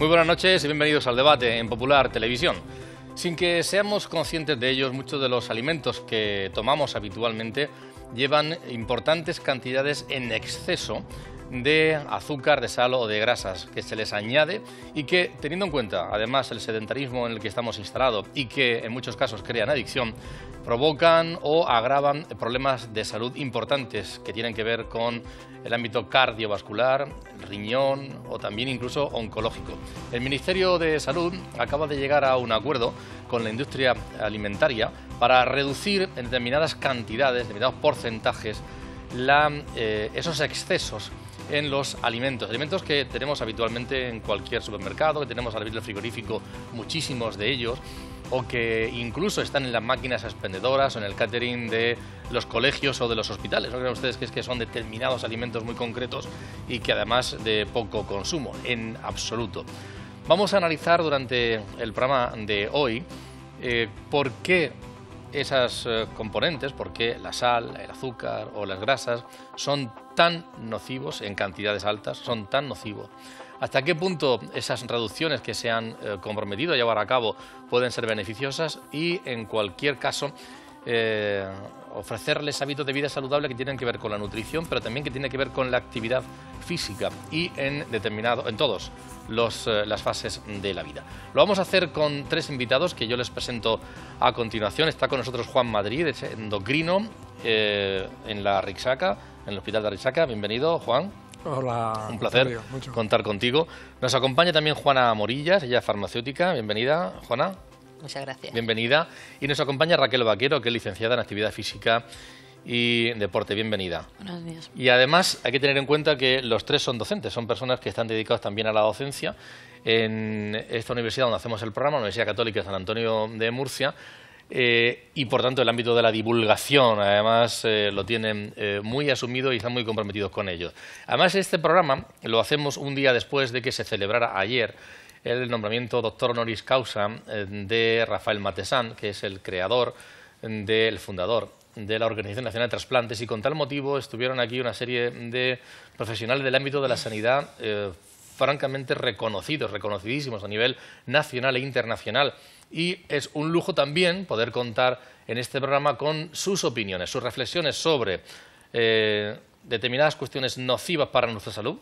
Muy buenas noches y bienvenidos al debate en Popular Televisión. Sin que seamos conscientes de ellos, muchos de los alimentos que tomamos habitualmente llevan importantes cantidades en exceso de azúcar, de sal o de grasas que se les añade y que, teniendo en cuenta además el sedentarismo en el que estamos instalados y que en muchos casos crean adicción, provocan o agravan problemas de salud importantes que tienen que ver con el ámbito cardiovascular, el riñón o también incluso oncológico. El Ministerio de Salud acaba de llegar a un acuerdo con la industria alimentaria para reducir en determinadas cantidades, determinados porcentajes, esos excesos en los alimentos que tenemos habitualmente en cualquier supermercado, que tenemos al abrir el frigorífico muchísimos de ellos, o que incluso están en las máquinas expendedoras o en el catering de los colegios o de los hospitales. ¿No creen ustedes que es que son determinados alimentos muy concretos y que además de poco consumo? En absoluto. Vamos a analizar durante el programa de hoy por qué esas componentes, por qué la sal, el azúcar o las grasas son tan nocivos en cantidades altas, son tan nocivos. ¿Hasta qué punto esas reducciones que se han comprometido a llevar a cabo pueden ser beneficiosas y, en cualquier caso, ofrecerles hábitos de vida saludable que tienen que ver con la nutrición, pero también que tienen que ver con la actividad física y en todas las fases de la vida? Lo vamos a hacer con tres invitados que yo les presento a continuación. Está con nosotros Juan Madrid, es endocrino en la Rixaca, en el Hospital de Rixaca. Bienvenido, Juan. Hola. Un placer contar contigo. Nos acompaña también Juana Morillas, ella es farmacéutica. Bienvenida, Juana. Muchas gracias. Bienvenida. Y nos acompaña Raquel Vaquero, que es licenciada en Actividad Física y Deporte. Bienvenida. Buenos días. Y además hay que tener en cuenta que los tres son docentes, son personas que están dedicados también a la docencia en esta universidad donde hacemos el programa, la Universidad Católica de San Antonio de Murcia. Y por tanto el ámbito de la divulgación además lo tienen muy asumido y están muy comprometidos con ello. Además este programa lo hacemos un día después de que se celebrara ayer el nombramiento doctor honoris causa de Rafael Matesán, que es el creador, el fundador de la Organización Nacional de Trasplantes, y con tal motivo estuvieron aquí una serie de profesionales del ámbito de la sanidad francamente reconocidísimos a nivel nacional e internacional. Y es un lujo también poder contar en este programa con sus opiniones, sus reflexiones sobre determinadas cuestiones nocivas para nuestra salud,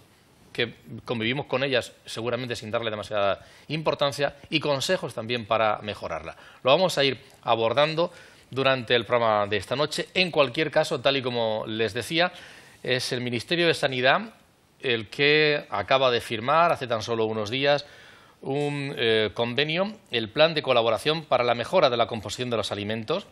que convivimos con ellas seguramente sin darle demasiada importancia, y consejos también para mejorarla. Lo vamos a ir abordando durante el programa de esta noche. En cualquier caso, tal y como les decía, es el Ministerio de Sanidad el que acaba de firmar hace tan solo unos días un convenio, el Plan de Colaboración para la Mejora de la Composición de los Alimentos,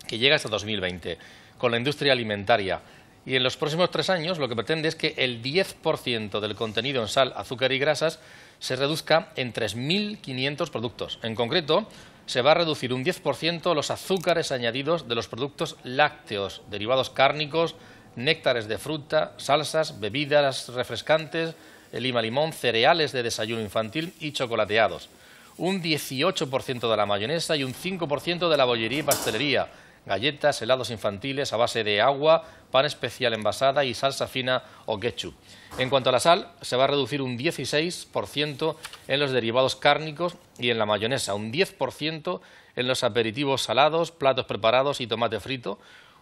que llega hasta 2020, con la industria alimentaria. Y en los próximos 3 años lo que pretende es que el 10% del contenido en sal, azúcar y grasas se reduzca en 3.500 productos. En concreto, se va a reducir un 10% los azúcares añadidos de los productos lácteos, derivados cárnicos, néctares de fruta, salsas, bebidas refrescantes, lima limón, cereales de desayuno infantil y chocolateados. Un 18% de la mayonesa y un 5% de la bollería y pastelería, galletas, helados infantiles a base de agua, pan especial envasada y salsa fina o ketchup. En cuanto a la sal, se va a reducir un 16% en los derivados cárnicos y en la mayonesa, un 10% en los aperitivos salados, platos preparados y tomate frito,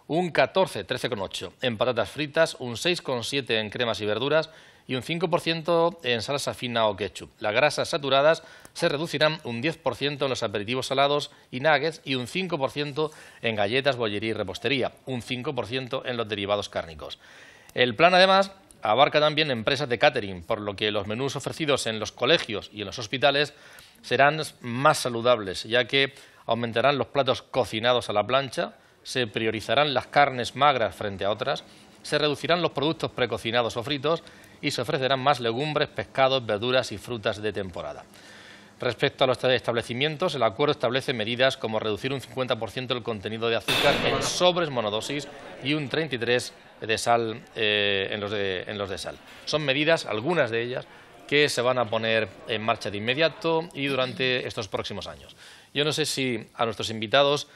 un 13,8% en patatas fritas, un 6,7% en cremas y verduras y un 5% en salsa fina o ketchup. Las grasas saturadas se reducirán un 10% en los aperitivos salados y nuggets y un 5% en galletas, bollería y repostería, un 5% en los derivados cárnicos. El plan, además, abarca también empresas de catering, por lo que los menús ofrecidos en los colegios y en los hospitales serán más saludables, ya que aumentarán los platos cocinados a la plancha, se priorizarán las carnes magras frente a otras, se reducirán los productos precocinados o fritos y se ofrecerán más legumbres, pescados, verduras y frutas de temporada. Respecto a los establecimientos, el acuerdo establece medidas como reducir un 50% el contenido de azúcar en sobres monodosis y un 33% de sal en los de sal. Son medidas, algunas de ellas, que se van a poner en marcha de inmediato y durante estos próximos años. Yo no sé si a nuestros invitados,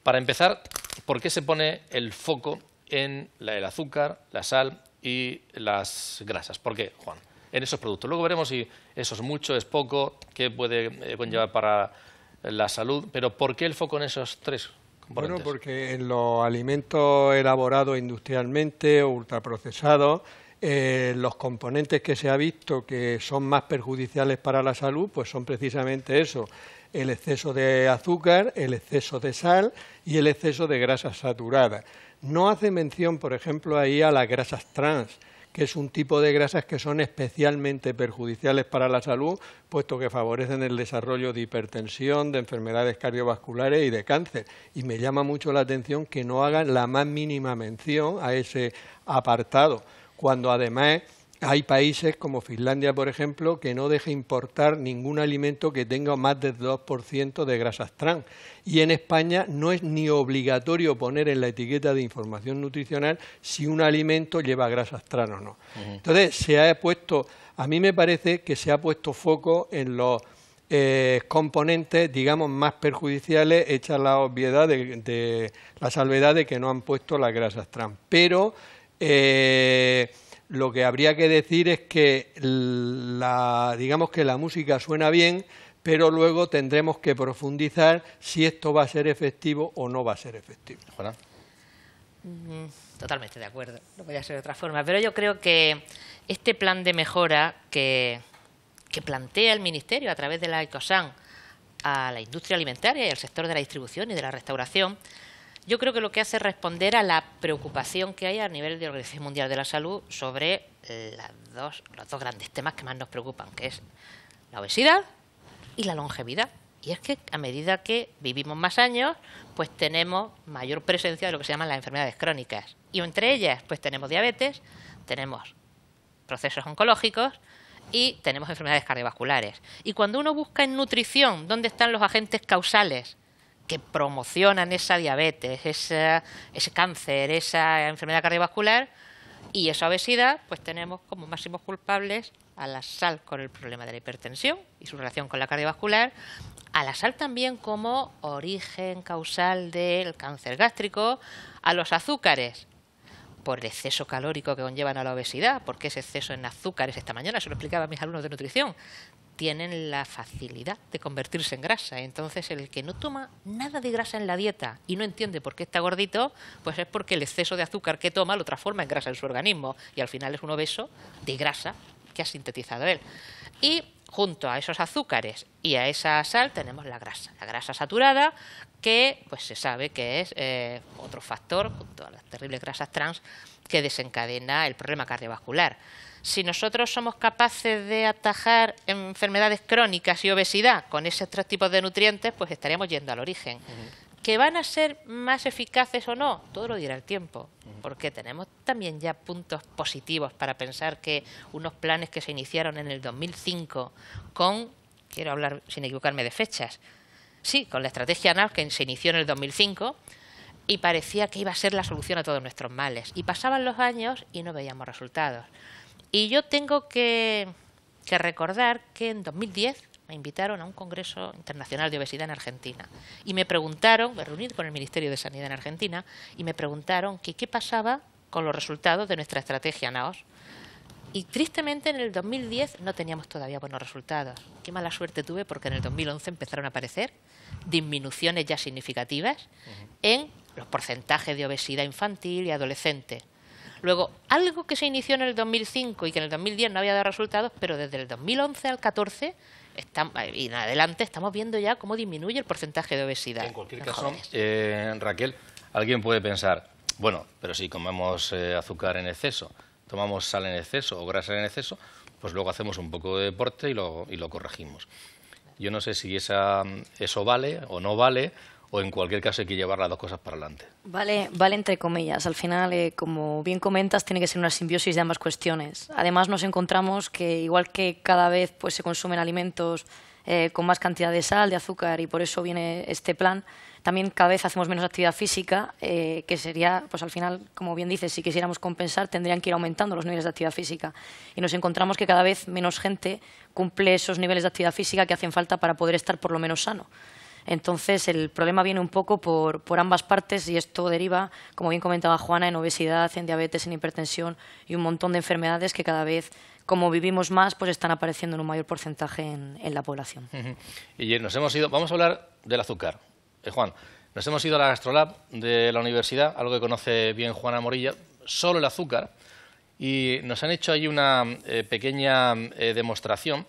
para empezar, ¿por qué se pone el foco en el azúcar, la sal y las grasas? ¿Por qué, Juan? en esos productos. Luego veremos si eso es mucho, es poco, qué puede conllevar para la salud, pero ¿por qué el foco en esos tres componentes? Bueno, porque en los alimentos elaborados industrialmente o ultraprocesados, los componentes que se ha visto que son más perjudiciales para la salud, pues son precisamente eso: el exceso de azúcar, el exceso de sal y el exceso de grasas saturadas. No hace mención, por ejemplo, ahí a las grasas trans, que es un tipo de grasas que son especialmente perjudiciales para la salud, puesto que favorecen el desarrollo de hipertensión, de enfermedades cardiovasculares y de cáncer. Y me llama mucho la atención que no hagan la más mínima mención a ese apartado, cuando además hay países como Finlandia, por ejemplo, que no deja importar ningún alimento que tenga más del 2% de grasas trans. Y en España no es ni obligatorio poner en la etiqueta de información nutricional si un alimento lleva grasas trans o no. Entonces, a mí me parece que se ha puesto foco en los componentes, digamos, más perjudiciales, hecha la obviedad de la salvedad de que no han puesto las grasas trans. Pero lo que habría que decir es que digamos que la música suena bien, pero luego tendremos que profundizar si esto va a ser efectivo o no va a ser efectivo. Juana. Totalmente de acuerdo, no podía ser de otra forma. Pero yo creo que este plan de mejora que plantea el Ministerio a través de la Ecossan a la industria alimentaria y al sector de la distribución y de la restauración, yo creo que lo que hace es responder a la preocupación que hay a nivel de la Organización Mundial de la Salud sobre los dos grandes temas que más nos preocupan, que es la obesidad y la longevidad. Y es que a medida que vivimos más años, pues tenemos mayor presencia de lo que se llaman las enfermedades crónicas. Y entre ellas, pues tenemos diabetes, tenemos procesos oncológicos y tenemos enfermedades cardiovasculares. Y cuando uno busca en nutrición dónde están los agentes causales que promocionan esa diabetes, ese cáncer, esa enfermedad cardiovascular y esa obesidad, pues tenemos como máximos culpables a la sal con el problema de la hipertensión y su relación con la cardiovascular, a la sal también como origen causal del cáncer gástrico, a los azúcares por el exceso calórico que conllevan a la obesidad, porque ese exceso en azúcares, esta mañana se lo explicaba a mis alumnos de nutrición, tienen la facilidad de convertirse en grasa. Entonces, el que no toma nada de grasa en la dieta y no entiende por qué está gordito, pues es porque el exceso de azúcar que toma lo transforma en grasa en su organismo y al final es un obeso de grasa que ha sintetizado él. Y junto a esos azúcares y a esa sal tenemos la grasa saturada, que pues se sabe que es otro factor, junto a las terribles grasas trans, que desencadena el problema cardiovascular. Si nosotros somos capaces de atajar enfermedades crónicas y obesidad con esos tres tipos de nutrientes, pues estaríamos yendo al origen. ¿Que van a ser más eficaces o no? Todo lo dirá el tiempo, porque tenemos también ya puntos positivos para pensar que unos planes que se iniciaron en el 2005 con, quiero hablar sin equivocarme de fechas, sí, con la estrategia NAO que se inició en el 2005 y parecía que iba a ser la solución a todos nuestros males. Y pasaban los años y no veíamos resultados. Y yo tengo que recordar que en 2010 me invitaron a un congreso internacional de obesidad en Argentina y me preguntaron, me reuní con el Ministerio de Sanidad en Argentina y me preguntaron que qué pasaba con los resultados de nuestra estrategia NAOS. Y tristemente en el 2010 no teníamos todavía buenos resultados. Qué mala suerte tuve porque en el 2011 empezaron a aparecer disminuciones ya significativas en los porcentajes de obesidad infantil y adolescente. Luego, algo que se inició en el 2005 y que en el 2010 no había dado resultados, pero desde el 2011 al 14 y en adelante estamos viendo ya cómo disminuye el porcentaje de obesidad. En cualquier caso, Raquel, alguien puede pensar, bueno, pero si comemos azúcar en exceso, tomamos sal en exceso o grasa en exceso, pues luego hacemos un poco de deporte y lo corregimos. Yo no sé si eso vale o no vale, o en cualquier caso hay que llevar las dos cosas para adelante. Vale entre comillas. Al final, como bien comentas, tiene que ser una simbiosis de ambas cuestiones. Además, nos encontramos que igual que cada vez pues, se consumen alimentos con más cantidad de sal, de azúcar, y por eso viene este plan, también cada vez hacemos menos actividad física, que sería, pues al final, como bien dices, si quisiéramos compensar, tendrían que ir aumentando los niveles de actividad física. Y nos encontramos que cada vez menos gente cumple esos niveles de actividad física que hacen falta para poder estar por lo menos sano. Entonces, el problema viene un poco por ambas partes y esto deriva, como bien comentaba Juana, en obesidad, en diabetes, en hipertensión y un montón de enfermedades que cada vez como vivimos más, pues están apareciendo en un mayor porcentaje en la población. Y vamos a hablar del azúcar. Juan, nos hemos ido a la Gastrolab de la universidad, algo que conoce bien Juana Morilla, solo el azúcar, y nos han hecho ahí una pequeña demostración,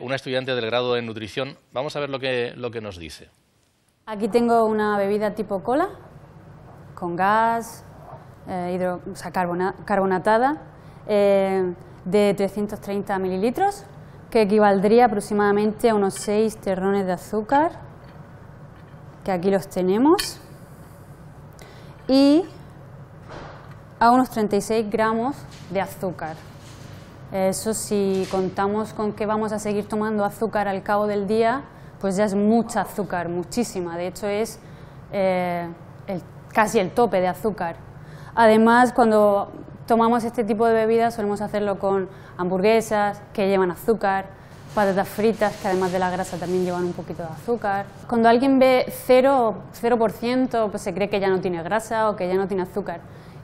una estudiante del grado en nutrición. Vamos a ver lo que nos dice. Aquí tengo una bebida tipo cola, con gas, carbonatada, de 330 mililitros, que equivaldría aproximadamente a unos 6 terrones de azúcar, que aquí los tenemos, y a unos 36 gramos de azúcar. Eso, si contamos con que vamos a seguir tomando azúcar al cabo del día, pues ya es mucha azúcar, muchísima. De hecho, es casi el tope de azúcar. Además, cuando tomamos este tipo de bebidas, solemos hacerlo con hamburguesas que llevan azúcar, patatas fritas que además de la grasa también llevan un poquito de azúcar. Cuando alguien ve 0%, pues se cree que ya no tiene grasa o que ya no tiene azúcar.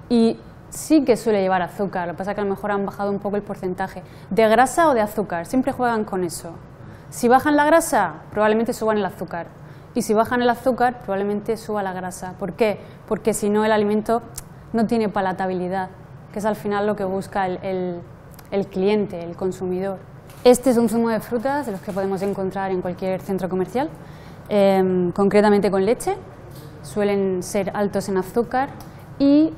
Y sí que suele llevar azúcar, lo que pasa es que a lo mejor han bajado un poco el porcentaje. ¿De grasa o de azúcar? Siempre juegan con eso. Si bajan la grasa, probablemente suban el azúcar. Y si bajan el azúcar, probablemente suba la grasa. ¿Por qué? Porque si no, el alimento no tiene palatabilidad, que es al final lo que busca el cliente, el consumidor. Este es un zumo de frutas de los que podemos encontrar en cualquier centro comercial, concretamente con leche. Suelen ser altos en azúcar y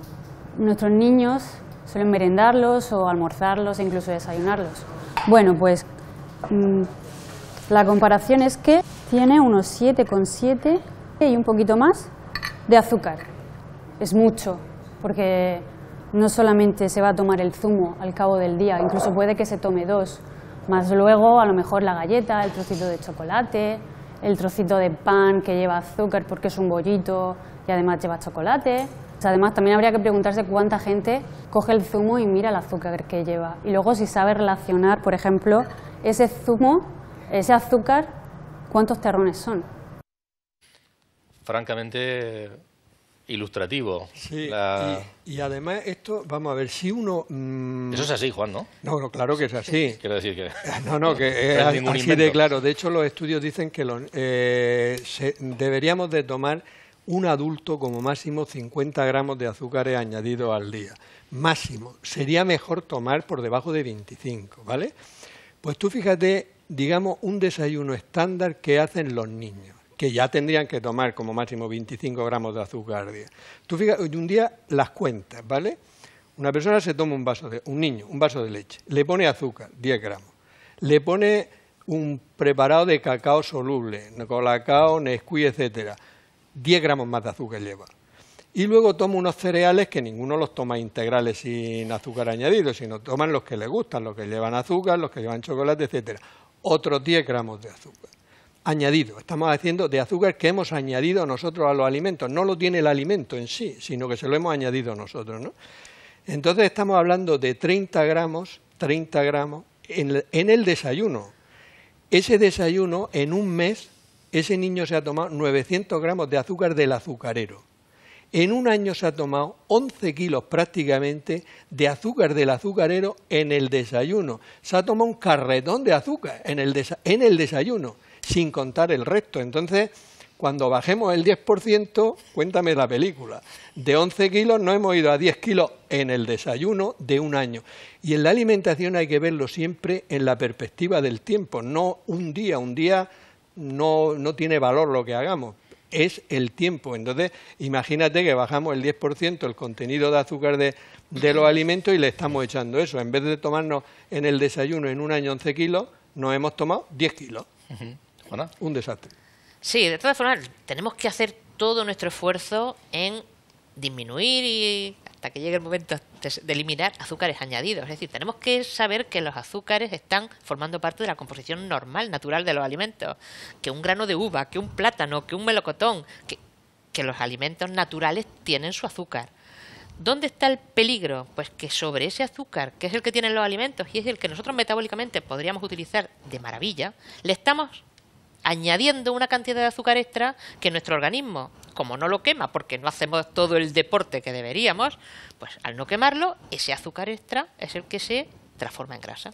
nuestros niños suelen merendarlos o almorzarlos e incluso desayunarlos. Bueno, pues la comparación es que tiene unos 7,7 y un poquito más de azúcar. Es mucho, porque no solamente se va a tomar el zumo al cabo del día, incluso puede que se tome 2, más luego a lo mejor la galleta, el trocito de chocolate, el trocito de pan que lleva azúcar porque es un bollito y además lleva chocolate. Además, también habría que preguntarse cuánta gente coge el zumo y mira el azúcar que lleva. Y luego si sabe relacionar, por ejemplo, ese zumo, ese azúcar, ¿cuántos terrones son? Francamente ilustrativo. Sí, y además esto, vamos a ver, si uno... Eso es así, Juan, ¿no? No, claro que es así. Quiero decir que... No, que es así de claro. De hecho, los estudios dicen que deberíamos de tomar un adulto como máximo 50 gramos de azúcares añadidos al día. Máximo. Sería mejor tomar por debajo de 25, ¿vale? Pues tú fíjate, digamos, un desayuno estándar que hacen los niños, que ya tendrían que tomar como máximo 25 gramos de azúcar al día. Tú fíjate, un día las cuentas, ¿vale? Una persona se toma un vaso de leche, le pone azúcar, 10 gramos, le pone un preparado de cacao soluble, Colacao, Nesquik, etcétera, 10 gramos más de azúcar lleva. Y luego toma unos cereales que ninguno los toma integrales sin azúcar añadido, sino toman los que les gustan, los que llevan azúcar, los que llevan chocolate, etcétera. Otros 10 gramos de azúcar. Añadido, estamos haciendo de azúcar que hemos añadido nosotros a los alimentos. No lo tiene el alimento en sí, sino que se lo hemos añadido nosotros, ¿no? Entonces estamos hablando de 30 gramos en el desayuno. Ese desayuno, en un mes, ese niño se ha tomado 900 gramos de azúcar del azucarero. En un año se ha tomado 11 kilos prácticamente de azúcar del azucarero en el desayuno. Se ha tomado un carretón de azúcar en el desayuno, sin contar el resto. Entonces, cuando bajemos el 10%, cuéntame la película. De 11 kilos no hemos ido a 10 kilos en el desayuno de un año. Y en la alimentación hay que verlo siempre en la perspectiva del tiempo, no un día. Un día no tiene valor lo que hagamos. Es el tiempo. Entonces, imagínate que bajamos el 10% el contenido de azúcar de los alimentos y le estamos echando eso. En vez de tomarnos en el desayuno en un año 11 kilos, nos hemos tomado 10 kilos. ¿Juana? Un desastre. Sí, de todas formas, tenemos que hacer todo nuestro esfuerzo en disminuir y hasta que llegue el momento de eliminar azúcares añadidos. Es decir, tenemos que saber que los azúcares están formando parte de la composición normal, natural de los alimentos. Que un grano de uva, que un plátano, que un melocotón, que los alimentos naturales tienen su azúcar. ¿Dónde está el peligro? Pues que sobre ese azúcar, que es el que tienen los alimentos y es el que nosotros metabólicamente podríamos utilizar de maravilla, le estamos añadiendo una cantidad de azúcar extra que nuestro organismo, como no lo quema porque no hacemos todo el deporte que deberíamos, pues al no quemarlo, ese azúcar extra es el que se transforma en grasa.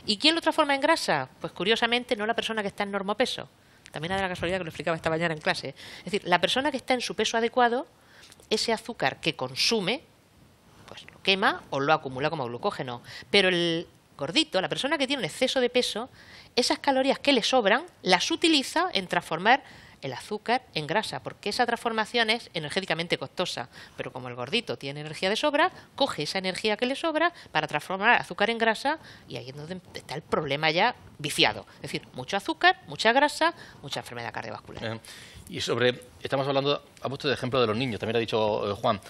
¿Y quién lo transforma en grasa? Pues curiosamente no la persona que está en normopeso. También era la casualidad que lo explicaba esta mañana en clase. Es decir, la persona que está en su peso adecuado, ese azúcar que consume, pues lo quema o lo acumula como glucógeno. Pero el gordito, la persona que tiene un exceso de peso, esas calorías que le sobran las utiliza en transformar el azúcar en grasa, porque esa transformación es energéticamente costosa. Pero como el gordito tiene energía de sobra, coge esa energía que le sobra para transformar el azúcar en grasa, y ahí es donde está el problema ya viciado. Es decir, mucho azúcar, mucha grasa, mucha enfermedad cardiovascular. Y estamos hablando, ha puesto de ejemplo de los niños, también ha dicho Juan.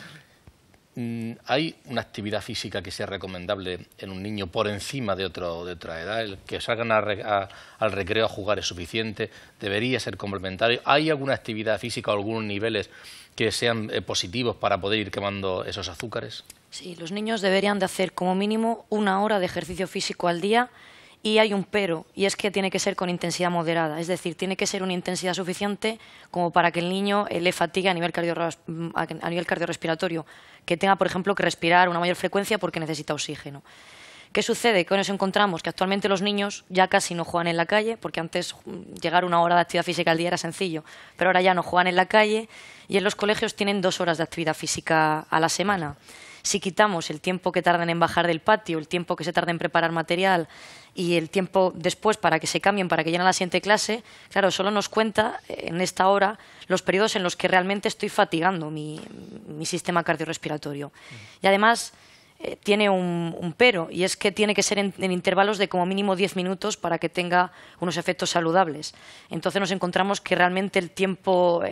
¿Hay una actividad física que sea recomendable en un niño por encima de otra edad? ¿El que salgan al recreo a jugar es suficiente? ¿Debería ser complementario? ¿Hay alguna actividad física o algunos niveles que sean positivos para poder ir quemando esos azúcares? Sí, los niños deberían de hacer como mínimo 1 hora de ejercicio físico al día. Y hay un pero, y es que tiene que ser con intensidad moderada, es decir, tiene que ser una intensidad suficiente como para que el niño le fatigue a nivel cardiorrespiratorio, que tenga, por ejemplo, que respirar a una mayor frecuencia porque necesita oxígeno. ¿Qué sucede? Que nos encontramos que actualmente los niños ya casi no juegan en la calle, porque antes llegar 1 hora de actividad física al día era sencillo, pero ahora ya no juegan en la calle, y en los colegios tienen 2 horas de actividad física a la semana. Si quitamos el tiempo que tardan en bajar del patio, el tiempo que se tarda en preparar material y el tiempo después para que se cambien, para que lleguen a la siguiente clase, claro, solo nos cuenta en esta hora los periodos en los que realmente estoy fatigando mi sistema cardiorrespiratorio. Y además tiene un pero, y es que tiene que ser en intervalos de como mínimo 10 minutos para que tenga unos efectos saludables. Entonces nos encontramos que realmente el tiempo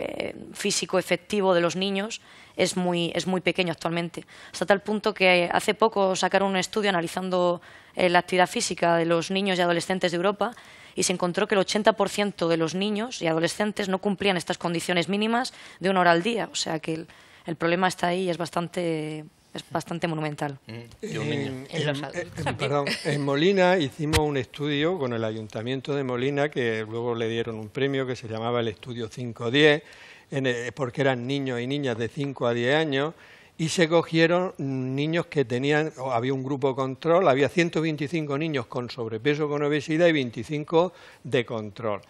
físico efectivo de los niños es muy pequeño actualmente, hasta tal punto que hace poco sacaron un estudio analizando la actividad física de los niños y adolescentes de Europa, y se encontró que el 80% de los niños y adolescentes no cumplían estas condiciones mínimas de 1 hora al día. O sea que el problema está ahí y es bastante monumental. En Molina hicimos un estudio con el Ayuntamiento de Molina, que luego le dieron un premio que se llamaba el Estudio 5-10, porque eran niños y niñas de 5 a 10 años, y se cogieron niños que tenían, había un grupo control, había 125 niños con sobrepeso, con obesidad, y 25 de control.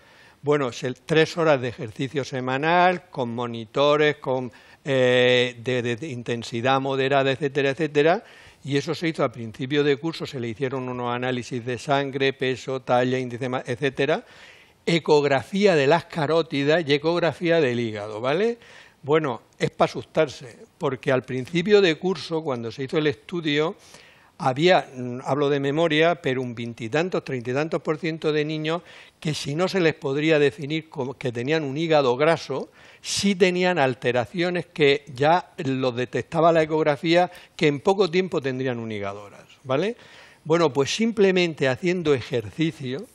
Bueno, 3 horas de ejercicio semanal, con monitores, con de intensidad moderada, etcétera, etcétera, y eso se hizo a principio de curso. Se le hicieron unos análisis de sangre, peso, talla, índice, etcétera, ecografía de las carótidas y ecografía del hígado, ¿vale? Bueno, es para asustarse, porque al principio de curso, cuando se hizo el estudio, había, hablo de memoria, pero un 20 y tantos, 30 y tantos % de niños que, si no se les podría definir como que tenían un hígado graso, sí tenían alteraciones que ya lo detectaba la ecografía, que en poco tiempo tendrían un hígado graso, ¿vale? Bueno, pues simplemente haciendo ejercicio,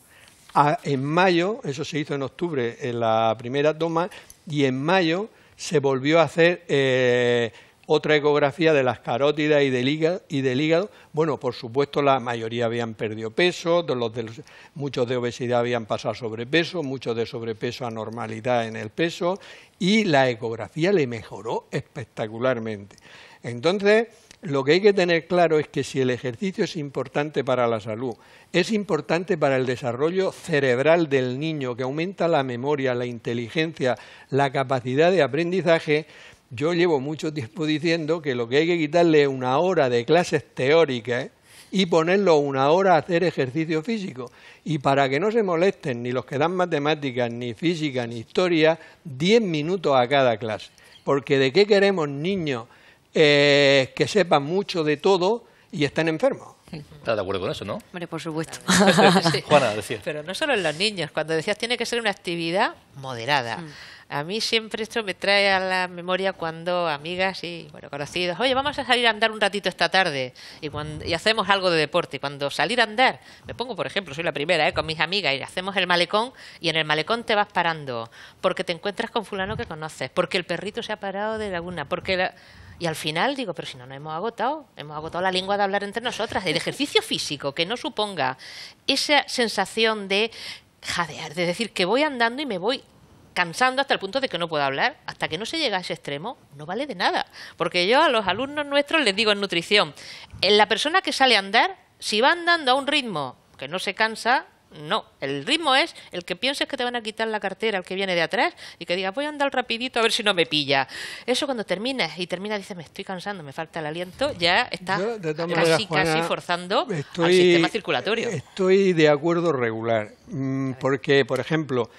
en mayo, eso se hizo en octubre en la primera toma, y en mayo se volvió a hacer otra ecografía de las carótidas y del hígado. Bueno, por supuesto, la mayoría habían perdido peso, muchos de obesidad habían pasado a sobrepeso, muchos de sobrepeso a normalidad en el peso, y la ecografía le mejoró espectacularmente. Entonces, lo que hay que tener claro es que si el ejercicio es importante para la salud, es importante para el desarrollo cerebral del niño, que aumenta la memoria, la inteligencia, la capacidad de aprendizaje. Yo llevo mucho tiempo diciendo que lo que hay que quitarle es 1 hora de clases teóricas y ponerlo 1 hora a hacer ejercicio físico. Y para que no se molesten ni los que dan matemáticas, ni física, ni historia, 10 minutos a cada clase. Porque ¿de qué queremos niños que sepan mucho de todo y estén enfermos? ¿Estás de acuerdo con eso, no? Hombre, por supuesto. Sí. Juana, decía. Pero no solo en los niños, cuando decías tiene que ser una actividad moderada. A mí siempre esto me trae a la memoria cuando amigas y conocidos, oye, vamos a salir a andar un ratito esta tarde y hacemos algo de deporte. Y cuando salir a andar, me pongo, por ejemplo, soy la primera, con mis amigas, y hacemos el malecón, y en el malecón te vas parando porque te encuentras con fulano que conoces, porque el perrito se ha parado de laguna, y al final digo, pero si no nos hemos agotado la lengua de hablar entre nosotras. El ejercicio físico que no suponga esa sensación de jadear, de decir que voy andando y me voy cansando hasta el punto de que no puedo hablar, hasta que no se llega a ese extremo, no vale de nada. Porque yo a los alumnos nuestros les digo en nutrición, la persona que sale a andar Si va andando a un ritmo que no se cansa, no. El ritmo es el que pienses que te van a quitar la cartera al que viene de atrás y que diga, voy a andar rapidito a ver si no me pilla. Eso cuando terminas dices, me estoy cansando, me falta el aliento, ya estás casi forzando al sistema circulatorio. Estoy de acuerdo regular, porque, por ejemplo,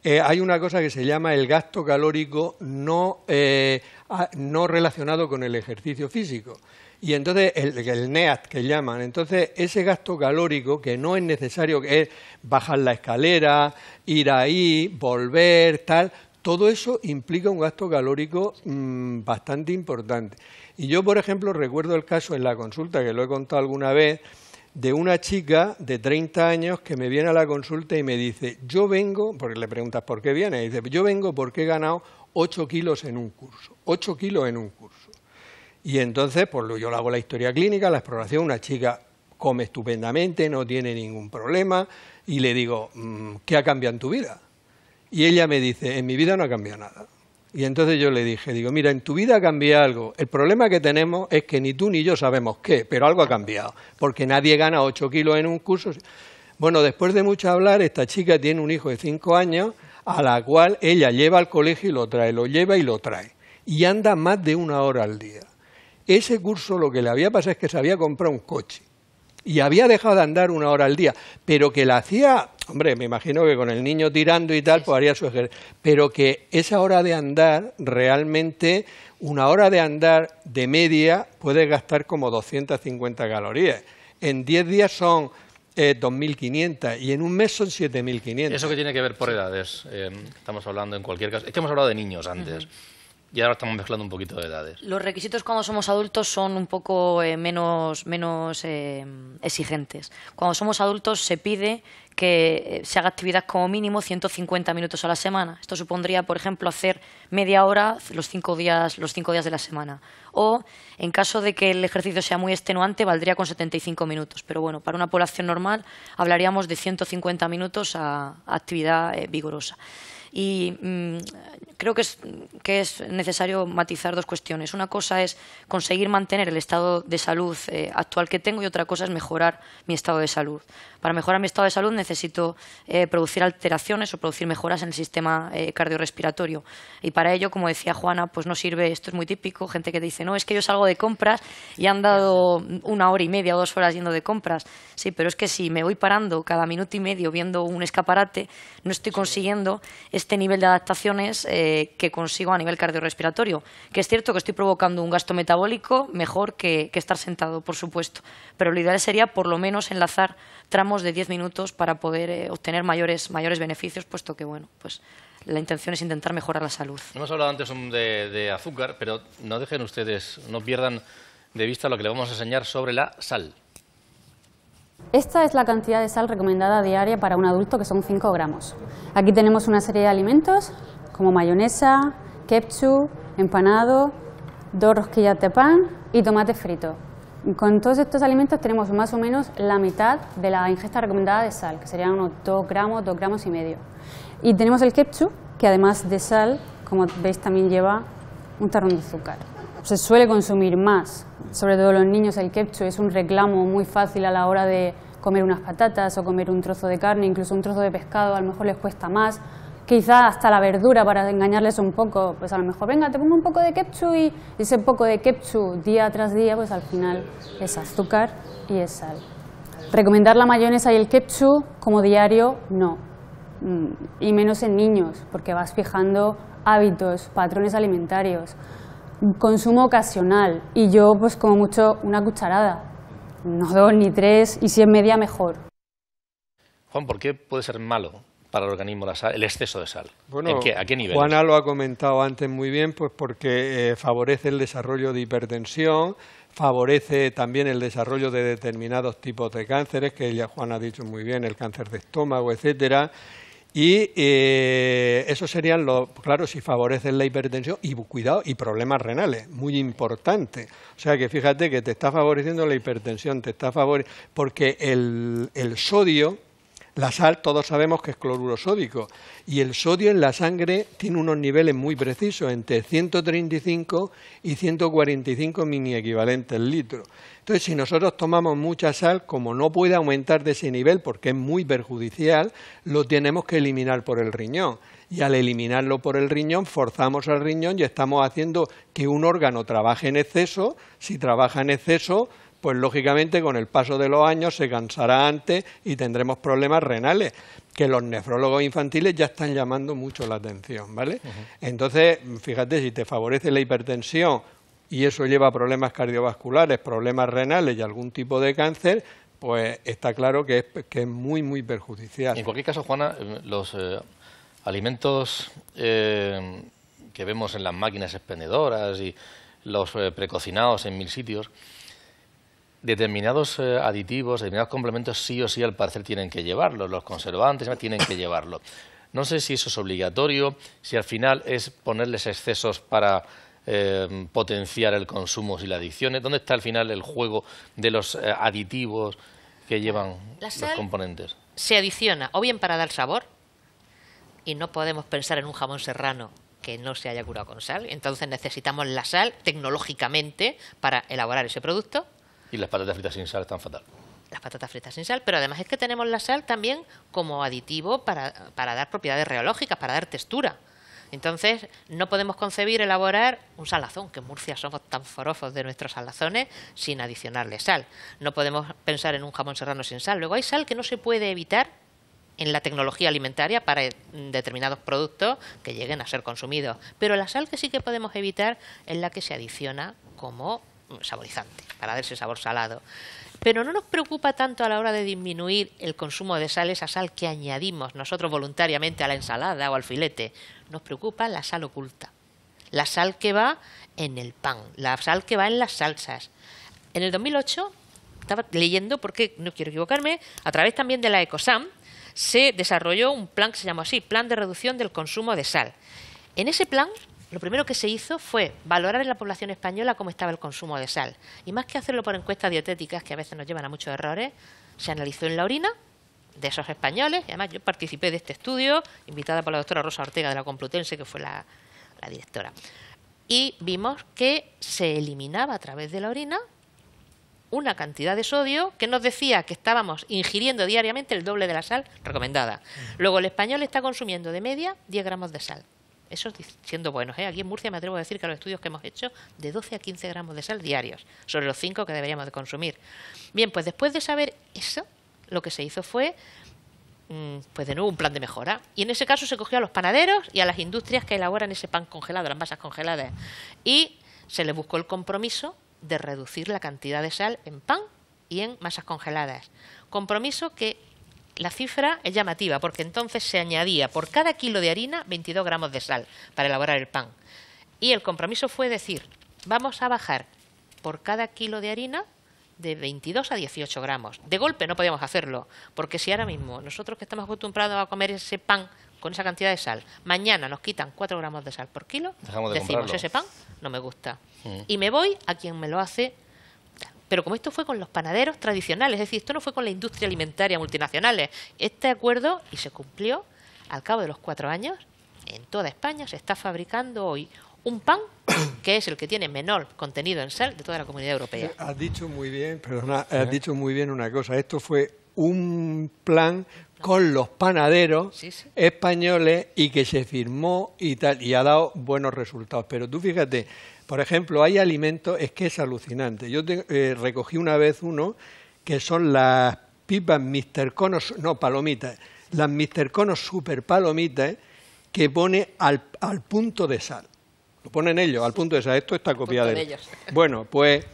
hay una cosa que se llama el gasto calórico no relacionado con el ejercicio físico. Y entonces el NEAT que llaman, entonces ese gasto calórico que no es necesario, que es bajar la escalera, ir ahí, volver, tal, todo eso implica un gasto calórico bastante importante. Y yo, por ejemplo, recuerdo el caso en la consulta, que lo he contado alguna vez, de una chica de 30 años que me viene a la consulta y me dice, yo vengo, porque le preguntas por qué viene, y dice, yo vengo porque he ganado 8 kilos en un curso, 8 kilos en un curso. Y entonces, pues yo le hago la historia clínica, la exploración, una chica come estupendamente, no tiene ningún problema, y le digo, ¿qué ha cambiado en tu vida? Y ella me dice, en mi vida no ha cambiado nada. Y entonces yo le dije, mira, en tu vida ha cambiado algo. El problema que tenemos es que ni tú ni yo sabemos qué, pero algo ha cambiado, porque nadie gana 8 kilos en un curso. Bueno, después de mucho hablar, esta chica tiene un hijo de 5 años, a la cual ella lleva al colegio y lo trae, lo lleva y lo trae. Y anda más de 1 hora al día. Ese curso lo que le había pasado es que se había comprado un coche y había dejado de andar 1 hora al día, pero que la hacía, hombre, me imagino que con el niño tirando y tal, pues haría su ejercicio, pero que esa hora de andar, realmente, 1 hora de andar de media puede gastar como 250 calorías. En 10 días son 2.500 y en un mes son 7.500. ¿Eso que tiene que ver por edades? Estamos hablando en cualquier caso. Es que hemos hablado de niños antes. Y ahora estamos mezclando un poquito de edades. Los requisitos cuando somos adultos son un poco menos exigentes. Cuando somos adultos se pide que se haga actividad como mínimo 150 minutos a la semana. Esto supondría, por ejemplo, hacer media hora los 5 días de la semana. O, en caso de que el ejercicio sea muy extenuante, valdría con 75 minutos. Pero bueno, para una población normal hablaríamos de 150 minutos a actividad vigorosa. Y creo que es necesario matizar 2 cuestiones. Una cosa es conseguir mantener el estado de salud actual que tengo y otra cosa es mejorar mi estado de salud. Para mejorar mi estado de salud necesito producir alteraciones o producir mejoras en el sistema cardiorrespiratorio. Y para ello, como decía Juana, pues no sirve, esto es muy típico, gente que dice, no, es que yo salgo de compras y han dado 1 hora y media o 2 horas yendo de compras. Sí, pero es que si me voy parando cada minuto y medio viendo un escaparate, no estoy consiguiendo este nivel de adaptaciones que consigo a nivel cardiorrespiratorio. Que es cierto que estoy provocando un gasto metabólico mejor que estar sentado, por supuesto. Pero lo ideal sería por lo menos enlazar tramos de 10 minutos para poder obtener mayores beneficios, puesto que bueno, pues la intención es intentar mejorar la salud. Hemos hablado antes de azúcar, pero no dejen ustedes, no pierdan de vista lo que le vamos a enseñar sobre la sal. Esta es la cantidad de sal recomendada diaria para un adulto, que son 5 gramos. Aquí tenemos una serie de alimentos como mayonesa, ketchup, empanado, 2 rosquillas de pan y tomate frito. Con todos estos alimentos tenemos más o menos la mitad de la ingesta recomendada de sal, que serían unos 2 gramos y medio. Y tenemos el ketchup, que además de sal, como veis, también lleva un tarrón de azúcar. Se suele consumir más, sobre todo los niños, el ketchup es un reclamo muy fácil a la hora de comer unas patatas o comer un trozo de carne, incluso un trozo de pescado, a lo mejor les cuesta más. Quizá hasta la verdura, para engañarles un poco, pues a lo mejor, venga, te pongo un poco de ketchup, y ese poco de ketchup día tras día, pues al final es azúcar y es sal. Recomendar la mayonesa y el ketchup como diario, no, y menos en niños, porque vas fijando hábitos, patrones alimentarios. Consumo ocasional, y yo pues como mucho 1 cucharada, no 2 ni 3, y si es media mejor. Juan, ¿por qué puede ser malo para el organismo la sal, el exceso de sal? Bueno, ¿A qué nivel? Juana lo ha comentado antes muy bien, pues porque favorece el desarrollo de hipertensión, favorece también el desarrollo de determinados tipos de cánceres, que ya Juana ha dicho muy bien, el cáncer de estómago, etcétera. Y eso serían claro, si favorecen la hipertensión y cuidado, y problemas renales, muy importante. O sea que fíjate que te está favoreciendo la hipertensión, te está porque el sodio La sal todos sabemos que es cloruro sódico y el sodio en la sangre tiene unos niveles muy precisos, entre 135 y 145 mini equivalentes litro. Entonces, si nosotros tomamos mucha sal, como no puede aumentar de ese nivel porque es muy perjudicial, lo tenemos que eliminar por el riñón. Y al eliminarlo por el riñón, forzamos al riñón y estamos haciendo que un órgano trabaje en exceso. Si trabaja en exceso, pues lógicamente con el paso de los años se cansará antes y tendremos problemas renales, que los nefrólogos infantiles ya están llamando mucho la atención, ¿vale? Entonces, fíjate, si te favorece la hipertensión y eso lleva a problemas cardiovasculares, problemas renales y algún tipo de cáncer, pues está claro que es muy, muy perjudicial. En cualquier caso, Juana, los alimentos que vemos en las máquinas expendedoras y los precocinados en 1000 sitios, determinados aditivos, determinados complementos sí o sí al parecer tienen que llevarlos, los conservantes tienen que llevarlo. No sé si eso es obligatorio, si al final es ponerles excesos para potenciar el consumo y la adicción. ¿Dónde está al final el juego de los aditivos que llevan los componentes? Se adiciona o bien para dar sabor, y no podemos pensar en un jamón serrano que no se haya curado con sal, entonces necesitamos la sal tecnológicamente para elaborar ese producto. Y las patatas fritas sin sal están fatal. Las patatas fritas sin sal, pero además es que tenemos la sal también como aditivo para dar propiedades reológicas, para dar textura. Entonces, no podemos concebir elaborar un salazón, que en Murcia somos tan forofos de nuestros salazones, sin adicionarle sal. No podemos pensar en un jamón serrano sin sal. Luego hay sal que no se puede evitar en la tecnología alimentaria para determinados productos que lleguen a ser consumidos. Pero la sal que sí que podemos evitar es la que se adiciona como saborizante, para dar ese sabor salado. Pero no nos preocupa tanto a la hora de disminuir el consumo de sal, esa sal que añadimos nosotros voluntariamente a la ensalada o al filete. Nos preocupa la sal oculta, la sal que va en el pan, la sal que va en las salsas. En el 2008, estaba leyendo, porque no quiero equivocarme, a través también de la Ecosam, se desarrolló un plan que se llamó así, Plan de Reducción del Consumo de Sal. En ese plan, lo primero que se hizo fue valorar en la población española cómo estaba el consumo de sal. Y más que hacerlo por encuestas dietéticas, que a veces nos llevan a muchos errores, se analizó en la orina de esos españoles. Y además yo participé de este estudio, invitada por la doctora Rosa Ortega de la Complutense, que fue la directora. Y vimos que se eliminaba a través de la orina una cantidad de sodio que nos decía que estábamos ingiriendo diariamente el doble de la sal recomendada. Luego el español está consumiendo de media 10 gramos de sal. Eso siendo buenos, ¿eh? Aquí en Murcia me atrevo a decir que los estudios que hemos hecho, de 12 a 15 gramos de sal diarios, sobre los 5 que deberíamos de consumir. Bien, pues después de saber eso, lo que se hizo fue, pues de nuevo, un plan de mejora. Y en ese caso se cogió a los panaderos y a las industrias que elaboran ese pan congelado, las masas congeladas, y se les buscó el compromiso de reducir la cantidad de sal en pan y en masas congeladas. Compromiso que la cifra es llamativa, porque entonces se añadía por cada kilo de harina 22 gramos de sal para elaborar el pan. Y el compromiso fue decir, vamos a bajar por cada kilo de harina de 22 a 18 gramos. De golpe no podíamos hacerlo, porque si ahora mismo nosotros que estamos acostumbrados a comer ese pan con esa cantidad de sal, mañana nos quitan 4 gramos de sal por kilo, decimos, comprarlo. Ese pan no me gusta. Y me voy a quien me lo hace. Pero como esto fue con los panaderos tradicionales, es decir, esto no fue con la industria alimentaria multinacionales, este acuerdo, y se cumplió, al cabo de los 4 años, en toda España se está fabricando hoy un pan que es el que tiene menor contenido en sal de toda la Comunidad Europea. Has dicho muy bien, perdona, has dicho muy bien una cosa. Esto fue un plan con los panaderos españoles y que se firmó y tal, y ha dado buenos resultados. Pero tú fíjate, por ejemplo, hay alimentos, es que es alucinante. Yo recogí una vez uno que son las pipas Mr. Conos, no, palomitas, las Mr. Conos super palomitas que pone al punto de sal. Lo ponen ellos, al punto de sal. Esto está copiado de ellos. Bueno, pues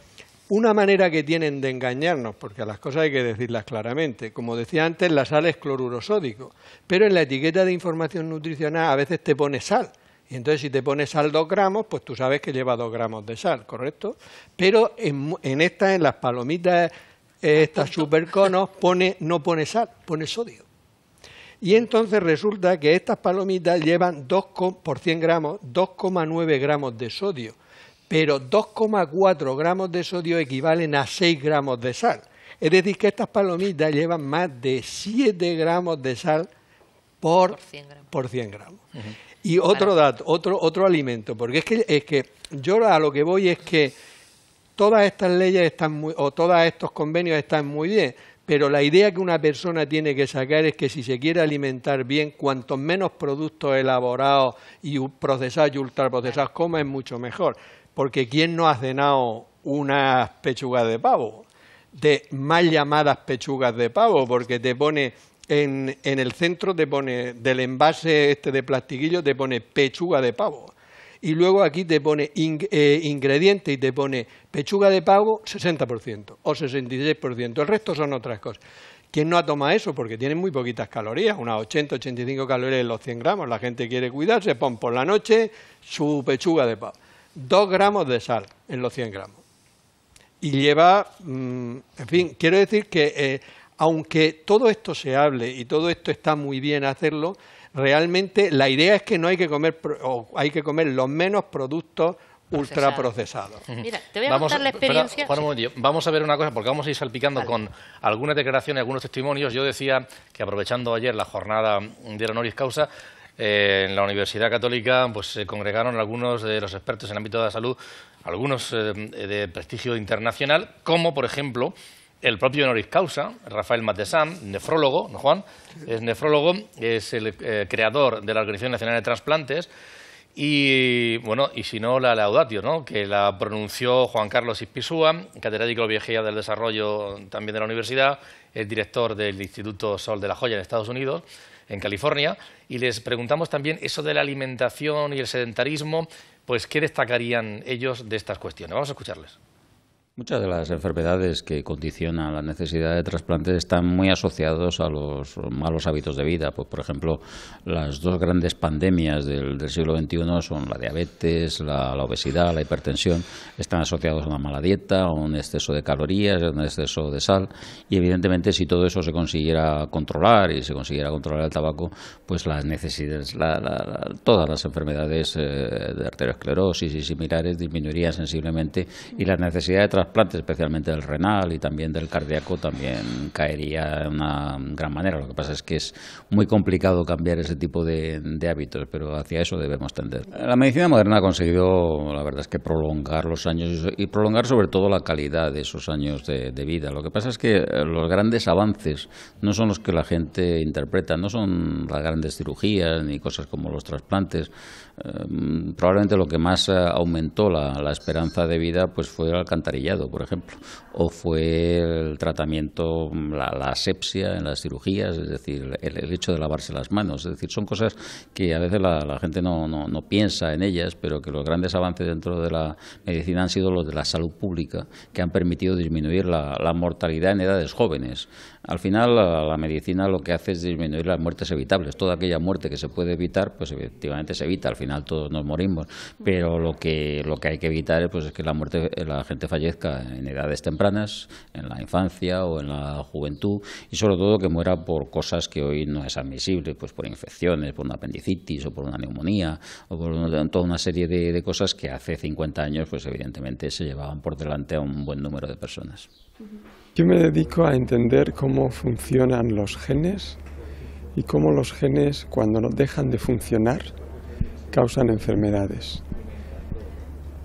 una manera que tienen de engañarnos, porque a las cosas hay que decirlas claramente. Como decía antes, la sal es cloruro sódico, pero en la etiqueta de información nutricional a veces te pone sal. Y entonces si te pone sal 2 gramos, pues tú sabes que lleva 2 gramos de sal, ¿correcto? Pero en las palomitas, estas superconos, no pone sal, pone sodio. Y entonces resulta que estas palomitas llevan por 100 gramos, 2,9 gramos de sodio. Pero 2,4 gramos de sodio equivalen a 6 gramos de sal. Es decir, que estas palomitas llevan más de 7 gramos de sal por 100 gramos. Y otro dato, otro alimento, porque es que yo a lo que voy es que todas estas leyes o todos estos convenios están muy bien, pero la idea que una persona tiene que sacar es que si se quiere alimentar bien, cuantos menos productos elaborados y procesados y ultraprocesados coma, es mucho mejor. Porque ¿quién no ha cenado unas pechugas de pavo? De mal llamadas pechugas de pavo, porque te pone en el centro, te pone del envase este de plastiquillo, te pone pechuga de pavo. Y luego aquí te pone ingredientes y te pone pechuga de pavo 60% o 66%. El resto son otras cosas. ¿Quién no ha tomado eso? Porque tienen muy poquitas calorías, unas 80-85 calorías en los 100 gramos. La gente quiere cuidarse, pon por la noche su pechuga de pavo. 2 gramos de sal en los 100 gramos. Y lleva, en fin, quiero decir que aunque todo esto se hable y todo esto está muy bien hacerlo, realmente la idea es que no hay que comer, o hay que comer los menos productos ultraprocesados. Mira, te voy a contar la experiencia. Juan, un momentillo. Vamos a ver una cosa, porque vamos a ir salpicando con algunas declaraciones, algunos testimonios. Yo decía que aprovechando ayer la jornada de la honoris causa, en la Universidad Católica pues se congregaron algunos de los expertos en el ámbito de la salud, algunos de prestigio internacional, como por ejemplo el propio honoris causa, Rafael Matesam, nefrólogo, ¿no, Juan? Es nefrólogo, es el creador de la Organización Nacional de Trasplantes y, bueno, y si no, la laudatio, ¿no?, que la pronunció Juan Carlos Ispizúa, catedrático de Biología del Desarrollo también de la universidad, es director del Instituto Sol de la Joya en Estados Unidos, en California, y les preguntamos también eso de la alimentación y el sedentarismo, pues ¿qué destacarían ellos de estas cuestiones? Vamos a escucharles. Muchas de las enfermedades que condicionan la necesidad de trasplantes están muy asociados a los malos hábitos de vida. Pues, por ejemplo, las dos grandes pandemias del siglo XXI son la diabetes, la obesidad, la hipertensión. Están asociados a una mala dieta, a un exceso de calorías, a un exceso de sal. Y, evidentemente, si todo eso se consiguiera controlar y se consiguiera controlar el tabaco, pues las necesidades, todas las enfermedades de arteriosclerosis y similares disminuirían sensiblemente y la necesidad de trasplantes, especialmente del renal y también del cardíaco, también caería de una gran manera. Lo que pasa es que es muy complicado cambiar ese tipo de hábitos, pero hacia eso debemos tender. La medicina moderna ha conseguido, la verdad es que prolongar los años y prolongar sobre todo la calidad de esos años de vida. Lo que pasa es que los grandes avances no son los que la gente interpreta, no son las grandes cirugías ni cosas como los trasplantes. Probablemente lo que más aumentó la esperanza de vida pues fue el alcantarillado, por ejemplo, o fue el tratamiento, la asepsia en las cirugías, es decir, el hecho de lavarse las manos. Es decir, son cosas que a veces la gente no piensa en ellas, pero que los grandes avances dentro de la medicina han sido los de la salud pública, que han permitido disminuir la mortalidad en edades jóvenes. Al final, la medicina lo que hace es disminuir las muertes evitables. Toda aquella muerte que se puede evitar, pues efectivamente se evita. Al final todos nos morimos, pero lo que hay que evitar pues, es que la gente fallezca en edades tempranas, en la infancia o en la juventud, y sobre todo que muera por cosas que hoy no es admisible, pues por infecciones, por una apendicitis o por una neumonía, o por toda una serie de cosas que hace 50 años, pues evidentemente se llevaban por delante a un buen número de personas. Yo me dedico a entender cómo funcionan los genes y cómo los genes, cuando no dejan de funcionar, causan enfermedades.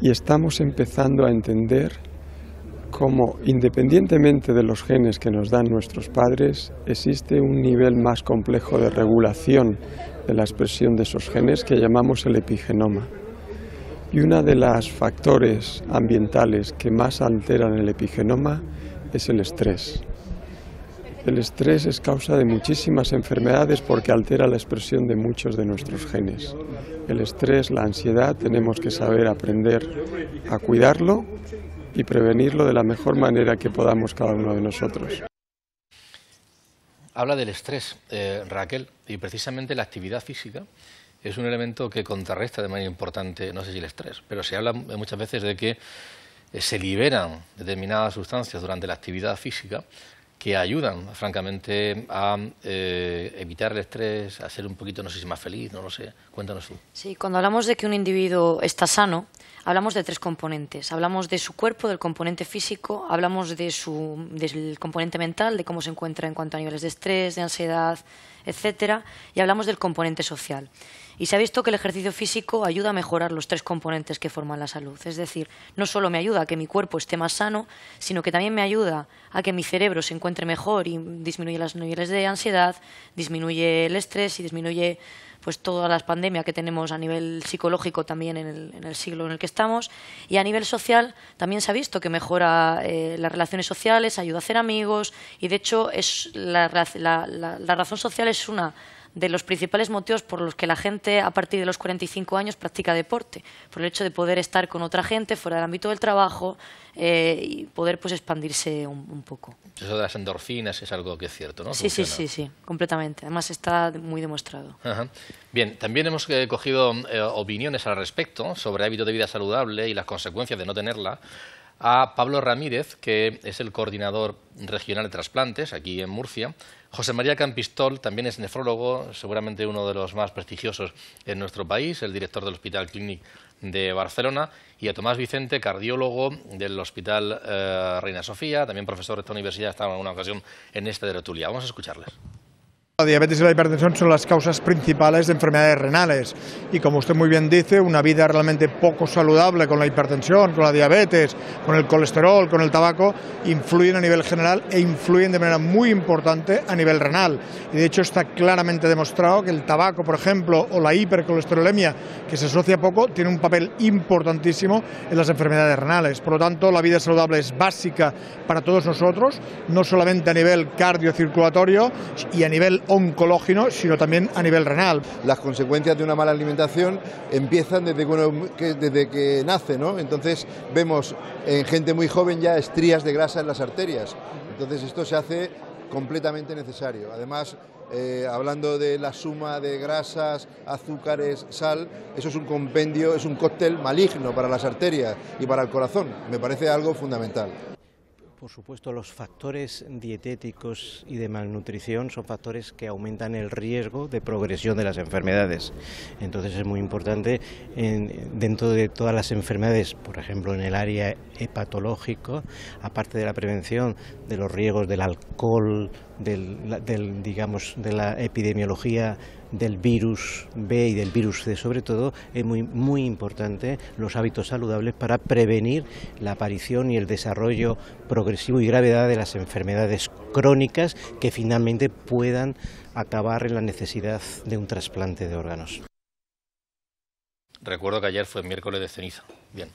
Y estamos empezando a entender cómo, independientemente de los genes que nos dan nuestros padres, existe un nivel más complejo de regulación de la expresión de esos genes que llamamos el epigenoma. Y uno de los factores ambientales que más alteran el epigenoma es el estrés. El estrés es causa de muchísimas enfermedades porque altera la expresión de muchos de nuestros genes. El estrés, la ansiedad, tenemos que saber aprender a cuidarlo y prevenirlo de la mejor manera que podamos cada uno de nosotros. Habla del estrés, Raquel, y precisamente la actividad física es un elemento que contrarresta de manera importante, no sé si el estrés, pero se habla muchas veces de que se liberan determinadas sustancias durante la actividad física que ayudan, francamente, a evitar el estrés, a ser un poquito, no sé si más feliz, no lo sé. Cuéntanos tú. Sí, cuando hablamos de que un individuo está sano, hablamos de tres componentes. Hablamos de su cuerpo, del componente físico, hablamos del componente mental, de cómo se encuentra en cuanto a niveles de estrés, de ansiedad, etcétera, y hablamos del componente social. Y se ha visto que el ejercicio físico ayuda a mejorar los tres componentes que forman la salud. Es decir, no solo me ayuda a que mi cuerpo esté más sano, sino que también me ayuda a que mi cerebro se encuentre mejor y disminuye los niveles de ansiedad, disminuye el estrés y disminuye pues todas las pandemias que tenemos a nivel psicológico también en el siglo en el que estamos. Y a nivel social también se ha visto que mejora las relaciones sociales, ayuda a hacer amigos y de hecho la razón social es una de los principales motivos por los que la gente a partir de los 45 años practica deporte, por el hecho de poder estar con otra gente fuera del ámbito del trabajo y poder pues expandirse un poco. Eso de las endorfinas es algo que es cierto, ¿no? Sí, completamente. Además está muy demostrado. Ajá. Bien, también hemos cogido opiniones al respecto sobre hábitos de vida saludable y las consecuencias de no tenerla a Pablo Ramírez, que es el coordinador regional de trasplantes aquí en Murcia. José María Campistol también es nefrólogo, seguramente uno de los más prestigiosos en nuestro país, el director del Hospital Clínic de Barcelona, y a Tomás Vicente, cardiólogo del Hospital Reina Sofía, también profesor de esta universidad, estaba en alguna ocasión en esta tertulia. Vamos a escucharles. La diabetes y la hipertensión son las causas principales de enfermedades renales y, como usted muy bien dice, una vida realmente poco saludable con la hipertensión, con la diabetes, con el colesterol, con el tabaco, influyen a nivel general e influyen de manera muy importante a nivel renal. Y de hecho está claramente demostrado que el tabaco, por ejemplo, o la hipercolesterolemia, que se asocia poco, tiene un papel importantísimo en las enfermedades renales. Por lo tanto, la vida saludable es básica para todos nosotros, no solamente a nivel cardiocirculatorio y a nivel oncológico, sino también a nivel renal. Las consecuencias de una mala alimentación empiezan desde que nace, ¿no? Entonces vemos en gente muy joven ya estrías de grasa en las arterias. Entonces esto se hace completamente necesario. Además, hablando de la suma de grasas, azúcares, sal, eso es un compendio, es un cóctel maligno para las arterias y para el corazón. Me parece algo fundamental. Por supuesto, los factores dietéticos y de malnutrición son factores que aumentan el riesgo de progresión de las enfermedades. Entonces es muy importante dentro de todas las enfermedades, por ejemplo en el área hepatológico, aparte de la prevención de los riesgos del alcohol, de la epidemiología del virus B y del virus C, sobre todo, es muy importante los hábitos saludables para prevenir la aparición y el desarrollo progresivo y gravedad de las enfermedades crónicas que finalmente puedan acabar en la necesidad de un trasplante de órganos. Recuerdo que ayer fue miércoles de ceniza. Bien.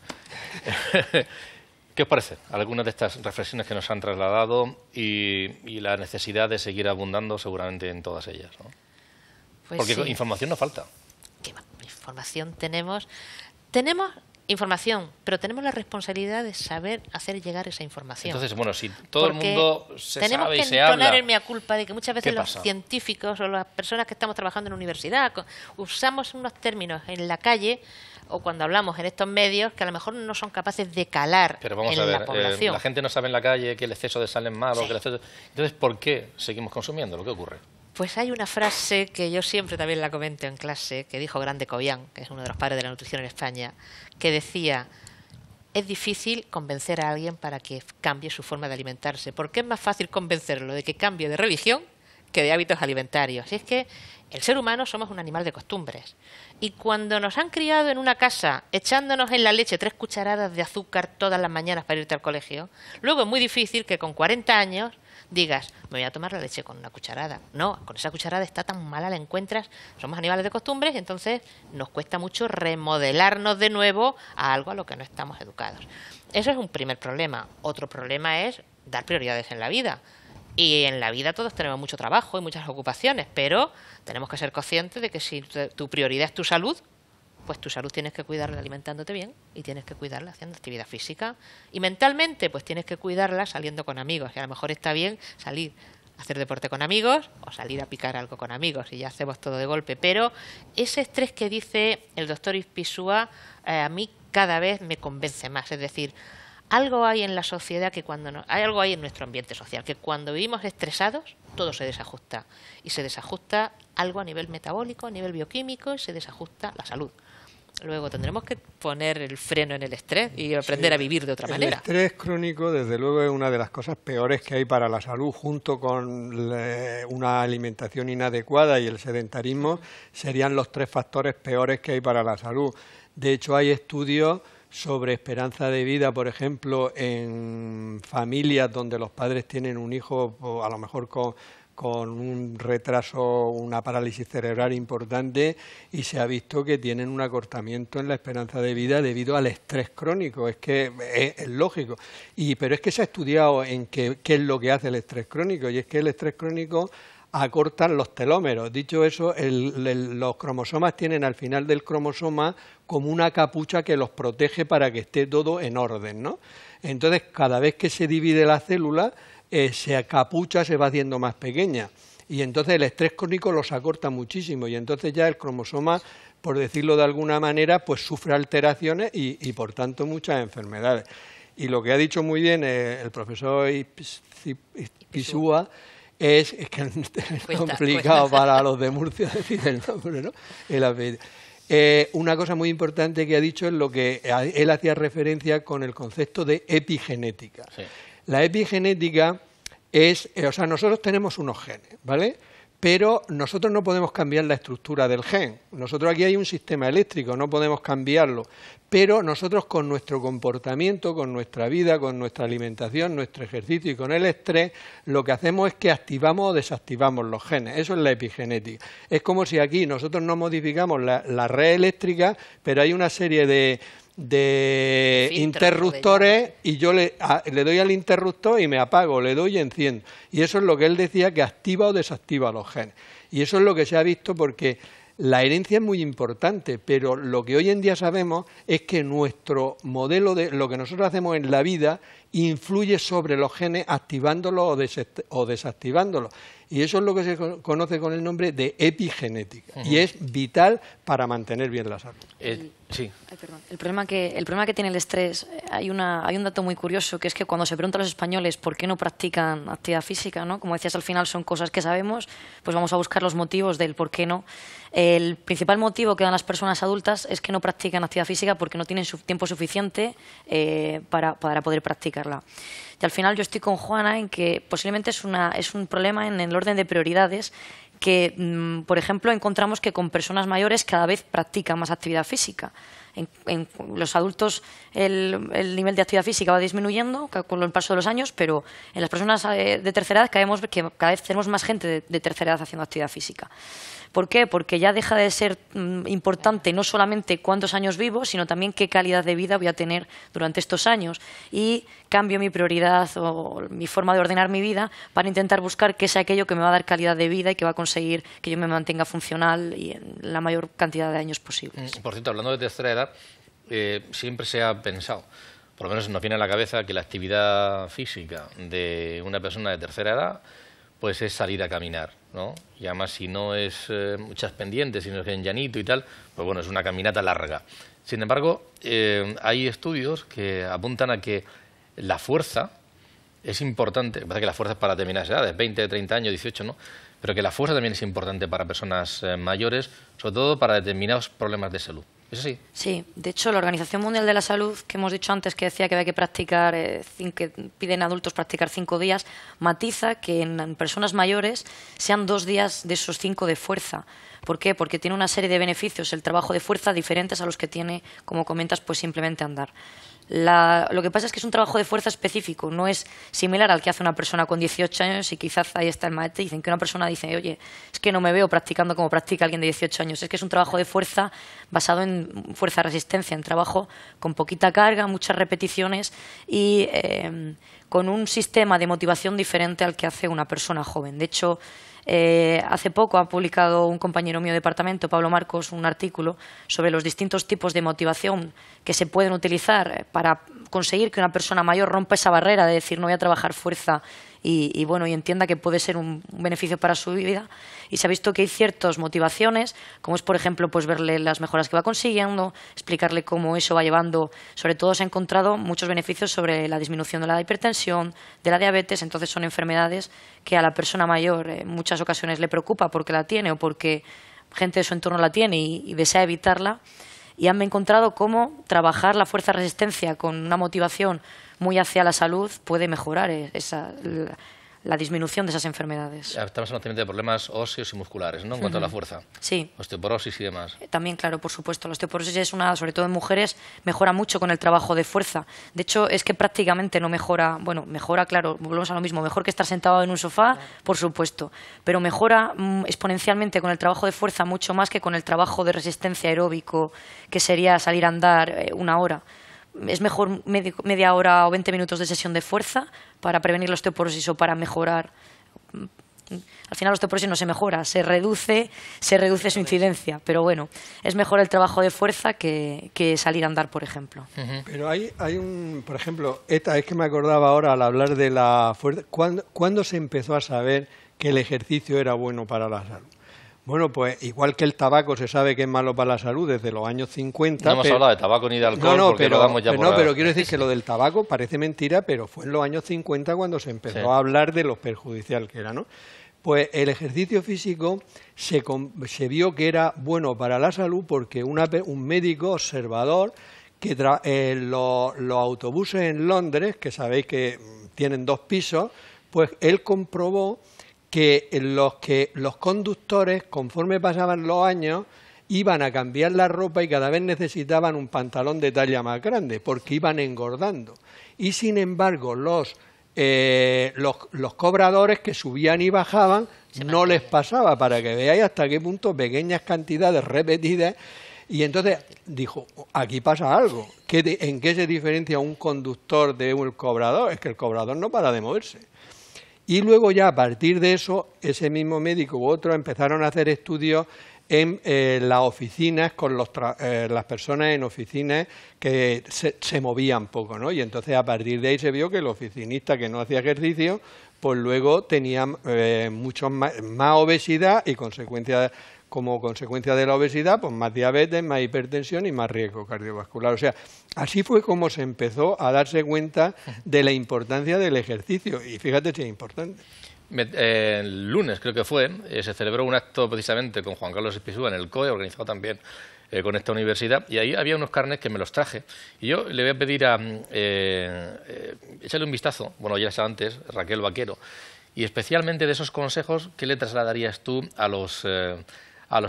¿Qué os parece? Algunas de estas reflexiones que nos han trasladado y la necesidad de seguir abundando seguramente en todas ellas, ¿no? Pues porque sí. Información no falta. ¿Qué información tenemos? Tenemos información, pero tenemos la responsabilidad de saber hacer llegar esa información. Entonces, bueno, si todo el mundo se sabe y se tenemos que entonar habla... el mea culpa de que muchas veces los pasa? científicos o las personas que estamos trabajando en la universidad usamos unos términos en la calle o cuando hablamos en estos medios que a lo mejor no son capaces de calar Pero vamos en a ver, la población. la gente no sabe en la calle que el exceso de sal es malo. Sí. Que el exceso... Entonces, ¿por qué seguimos consumiendo? ¿Qué ocurre? Pues hay una frase que yo siempre también la comento en clase, que dijo Grande Cobian, que es uno de los padres de la nutrición en España, que decía: es difícil convencer a alguien para que cambie su forma de alimentarse, porque es más fácil convencerlo de que cambie de religión que de hábitos alimentarios. Y es que el ser humano somos un animal de costumbres. Y cuando nos han criado en una casa echándonos en la leche 3 cucharadas de azúcar todas las mañanas para irte al colegio, luego es muy difícil que con 40 años digas, me voy a tomar la leche con una cucharada. No, con esa cucharada está tan mala, la encuentras. Somos animales de costumbres y entonces nos cuesta mucho remodelarnos de nuevo a algo a lo que no estamos educados. Eso es un primer problema. Otro problema es dar prioridades en la vida. Y en la vida todos tenemos mucho trabajo y muchas ocupaciones, pero tenemos que ser conscientes de que si tu prioridad es tu salud, pues tu salud tienes que cuidarla alimentándote bien y tienes que cuidarla haciendo actividad física. Y mentalmente, pues tienes que cuidarla saliendo con amigos. Y a lo mejor está bien salir a hacer deporte con amigos o salir a picar algo con amigos y ya hacemos todo de golpe. Pero ese estrés que dice el doctor Ispizua a mí cada vez me convence más. Es decir, algo hay en la sociedad que algo hay en nuestro ambiente social, que cuando vivimos estresados todo se desajusta. Y se desajusta algo a nivel metabólico, a nivel bioquímico, y se desajusta la salud. Luego tendremos que poner el freno en el estrés y aprender a vivir de otra manera. El estrés crónico, desde luego, es una de las cosas peores que hay para la salud, junto con una alimentación inadecuada y el sedentarismo, serían los 3 factores peores que hay para la salud. De hecho, hay estudios sobre esperanza de vida, por ejemplo, en familias donde los padres tienen un hijo, a lo mejor con un retraso, una parálisis cerebral importante, y se ha visto que tienen un acortamiento en la esperanza de vida debido al estrés crónico. Es que es lógico. Pero es que se ha estudiado en qué es lo que hace el estrés crónico, y es que el estrés crónico acortan los telómeros. Dicho eso, los cromosomas tienen al final del cromosoma como una capucha que los protege para que esté todo en orden, ¿no? Entonces, cada vez que se divide la célula, se capucha, se va haciendo más pequeña, y entonces el estrés crónico los acorta muchísimo, y entonces ya el cromosoma, por decirlo de alguna manera, pues sufre alteraciones y por tanto muchas enfermedades. Y lo que ha dicho muy bien el profesor Ispizua es que es complicado para los de Murcia decir el nombre, ¿no? El apellido. Una cosa muy importante que ha dicho es lo que él hacía referencia con el concepto de epigenética. Sí. La epigenética es, nosotros tenemos unos genes, ¿vale? Pero nosotros no podemos cambiar la estructura del gen. Nosotros aquí hay un sistema eléctrico, no podemos cambiarlo. Pero nosotros con nuestro comportamiento, con nuestra vida, con nuestra alimentación, nuestro ejercicio y con el estrés, lo que hacemos es que activamos o desactivamos los genes. Eso es la epigenética. Es como si aquí nosotros no modificamos la red eléctrica, pero hay una serie de interruptores y yo le doy al interruptor y me apago, le doy y enciendo. Y eso es lo que él decía, que activa o desactiva los genes. Y eso es lo que se ha visto, porque la herencia es muy importante, pero lo que hoy en día sabemos es que nuestro modelo de lo que nosotros hacemos en la vida influye sobre los genes, activándolos o desactivándolos. Y eso es lo que se conoce con el nombre de epigenética. Y es vital para mantener bien la salud. Sí. El problema que tiene el estrés, hay un dato muy curioso, que es que cuando se pregunta a los españoles por qué no practican actividad física, ¿no? Como decías, al final son cosas que sabemos, pues vamos a buscar los motivos del por qué no. El principal motivo que dan las personas adultas es que no practican actividad física porque no tienen tiempo suficiente para poder practicarla. Y al final yo estoy con Juana en que posiblemente es un problema en el orden de prioridades, que, por ejemplo, encontramos que con personas mayores cada vez practican más actividad física. En los adultos el nivel de actividad física va disminuyendo con el paso de los años, pero en las personas de tercera edad cada vez tenemos más gente de tercera edad haciendo actividad física. ¿Por qué? Porque ya deja de ser importante no solamente cuántos años vivo, sino también qué calidad de vida voy a tener durante estos años. Y cambio mi prioridad o mi forma de ordenar mi vida para intentar buscar qué es aquello que me va a dar calidad de vida y que va a conseguir que yo me mantenga funcional y en la mayor cantidad de años posibles. Por cierto, hablando de tercera edad, siempre se ha pensado, por lo menos nos viene a la cabeza, que la actividad física de una persona de tercera edad pues es salir a caminar, ¿no? Y además, si no es muchas pendientes, sino es en llanito y tal, pues bueno, es una caminata larga. Sin embargo, hay estudios que apuntan a que la fuerza es importante. Lo que pasa es que la fuerza es para determinadas edades, 20, 30 años, 18, ¿no? Pero que la fuerza también es importante para personas mayores, sobre todo para determinados problemas de salud. ¿Es así? Sí, de hecho la Organización Mundial de la Salud, que hemos dicho antes, que decía que había que practicar, que piden a adultos practicar 5 días, matiza que en personas mayores sean 2 días de esos 5 de fuerza. ¿Por qué? Porque tiene una serie de beneficios el trabajo de fuerza diferentes a los que tiene, como comentas, pues simplemente andar. Lo que pasa es que es un trabajo de fuerza específico, no es similar al que hace una persona con 18 años y quizás ahí está el mate. Dicen que una persona dice, oye, es que no me veo practicando como practica alguien de 18 años. Es que es un trabajo de fuerza basado en fuerza-resistencia, en trabajo con poquita carga, muchas repeticiones y con un sistema de motivación diferente al que hace una persona joven. De hecho, hace poco ha publicado un compañero mío de departamento, Pablo Marcos, un artículo sobre los distintos tipos de motivación que se pueden utilizar para conseguir que una persona mayor rompa esa barrera de decir no voy a trabajar fuerza y entienda que puede ser un beneficio para su vida. Y se ha visto que hay ciertas motivaciones, como es, por ejemplo, pues verle las mejoras que va consiguiendo, explicarle cómo eso va llevando. Sobre todo se ha encontrado muchos beneficios sobre la disminución de la hipertensión, de la diabetes. Entonces son enfermedades que a la persona mayor en muchas ocasiones le preocupa porque la tiene o porque gente de su entorno la tiene y desea evitarla. Y han encontrado cómo trabajar la fuerza de resistencia con una motivación muy hacia la salud puede mejorar la disminución de esas enfermedades. Estamos hablando también de problemas óseos y musculares, ¿no? En cuanto a la fuerza. Sí. Osteoporosis y demás. También, claro, por supuesto. La osteoporosis es sobre todo en mujeres, mejora mucho con el trabajo de fuerza. De hecho, es que prácticamente no mejora, mejora, claro, volvemos a lo mismo, mejor que estar sentado en un sofá, por supuesto, pero mejora exponencialmente con el trabajo de fuerza mucho más que con el trabajo de resistencia aeróbico, que sería salir a andar 1 hora. Es mejor media hora o 20 minutos de sesión de fuerza para prevenir la osteoporosis o para mejorar. Al final la osteoporosis no se mejora, se reduce su incidencia, pero bueno, es mejor el trabajo de fuerza que salir a andar, por ejemplo. Pero hay por ejemplo, es que me acordaba ahora al hablar de la fuerza, ¿cuándo se empezó a saber que el ejercicio era bueno para la salud? Bueno, pues igual que el tabaco se sabe que es malo para la salud desde los años 50... No hemos hablado de tabaco ni de alcohol porque lo damos ya por... pero quiero decir que lo del tabaco parece mentira, pero fue en los años 50 cuando se empezó a hablar de lo perjudicial que era, ¿no? Pues el ejercicio físico se vio que era bueno para la salud porque un médico observador que los autobuses en Londres, que sabéis que tienen 2 pisos, pues él comprobó que los conductores, conforme pasaban los años, iban a cambiar la ropa y cada vez necesitaban un pantalón de talla más grande, porque iban engordando. Y sin embargo, los cobradores que subían y bajaban, no les pasaba, para que veáis hasta qué punto pequeñas cantidades repetidas. Y entonces dijo, aquí pasa algo. ¿En qué se diferencia un conductor de un cobrador? Es que el cobrador no para de moverse. Y luego ya a partir de eso, ese mismo médico u otro empezaron a hacer estudios en las oficinas con las personas en oficinas que se movían poco, ¿no? Y entonces a partir de ahí se vio que el oficinista que no hacía ejercicio, pues luego tenía mucho más obesidad y como consecuencia de la obesidad, pues más diabetes, más hipertensión y más riesgo cardiovascular. O sea, así fue como se empezó a darse cuenta de la importancia del ejercicio. Y fíjate si es importante. El lunes, creo que fue, se celebró un acto precisamente con Juan Carlos Espisúa en el COE, organizado también con esta universidad, y ahí había unos carnets que me los traje. Y yo le voy a pedir echarle un vistazo, bueno, ya estaba antes, Raquel Vaquero, y especialmente de esos consejos, ¿qué le trasladarías tú a los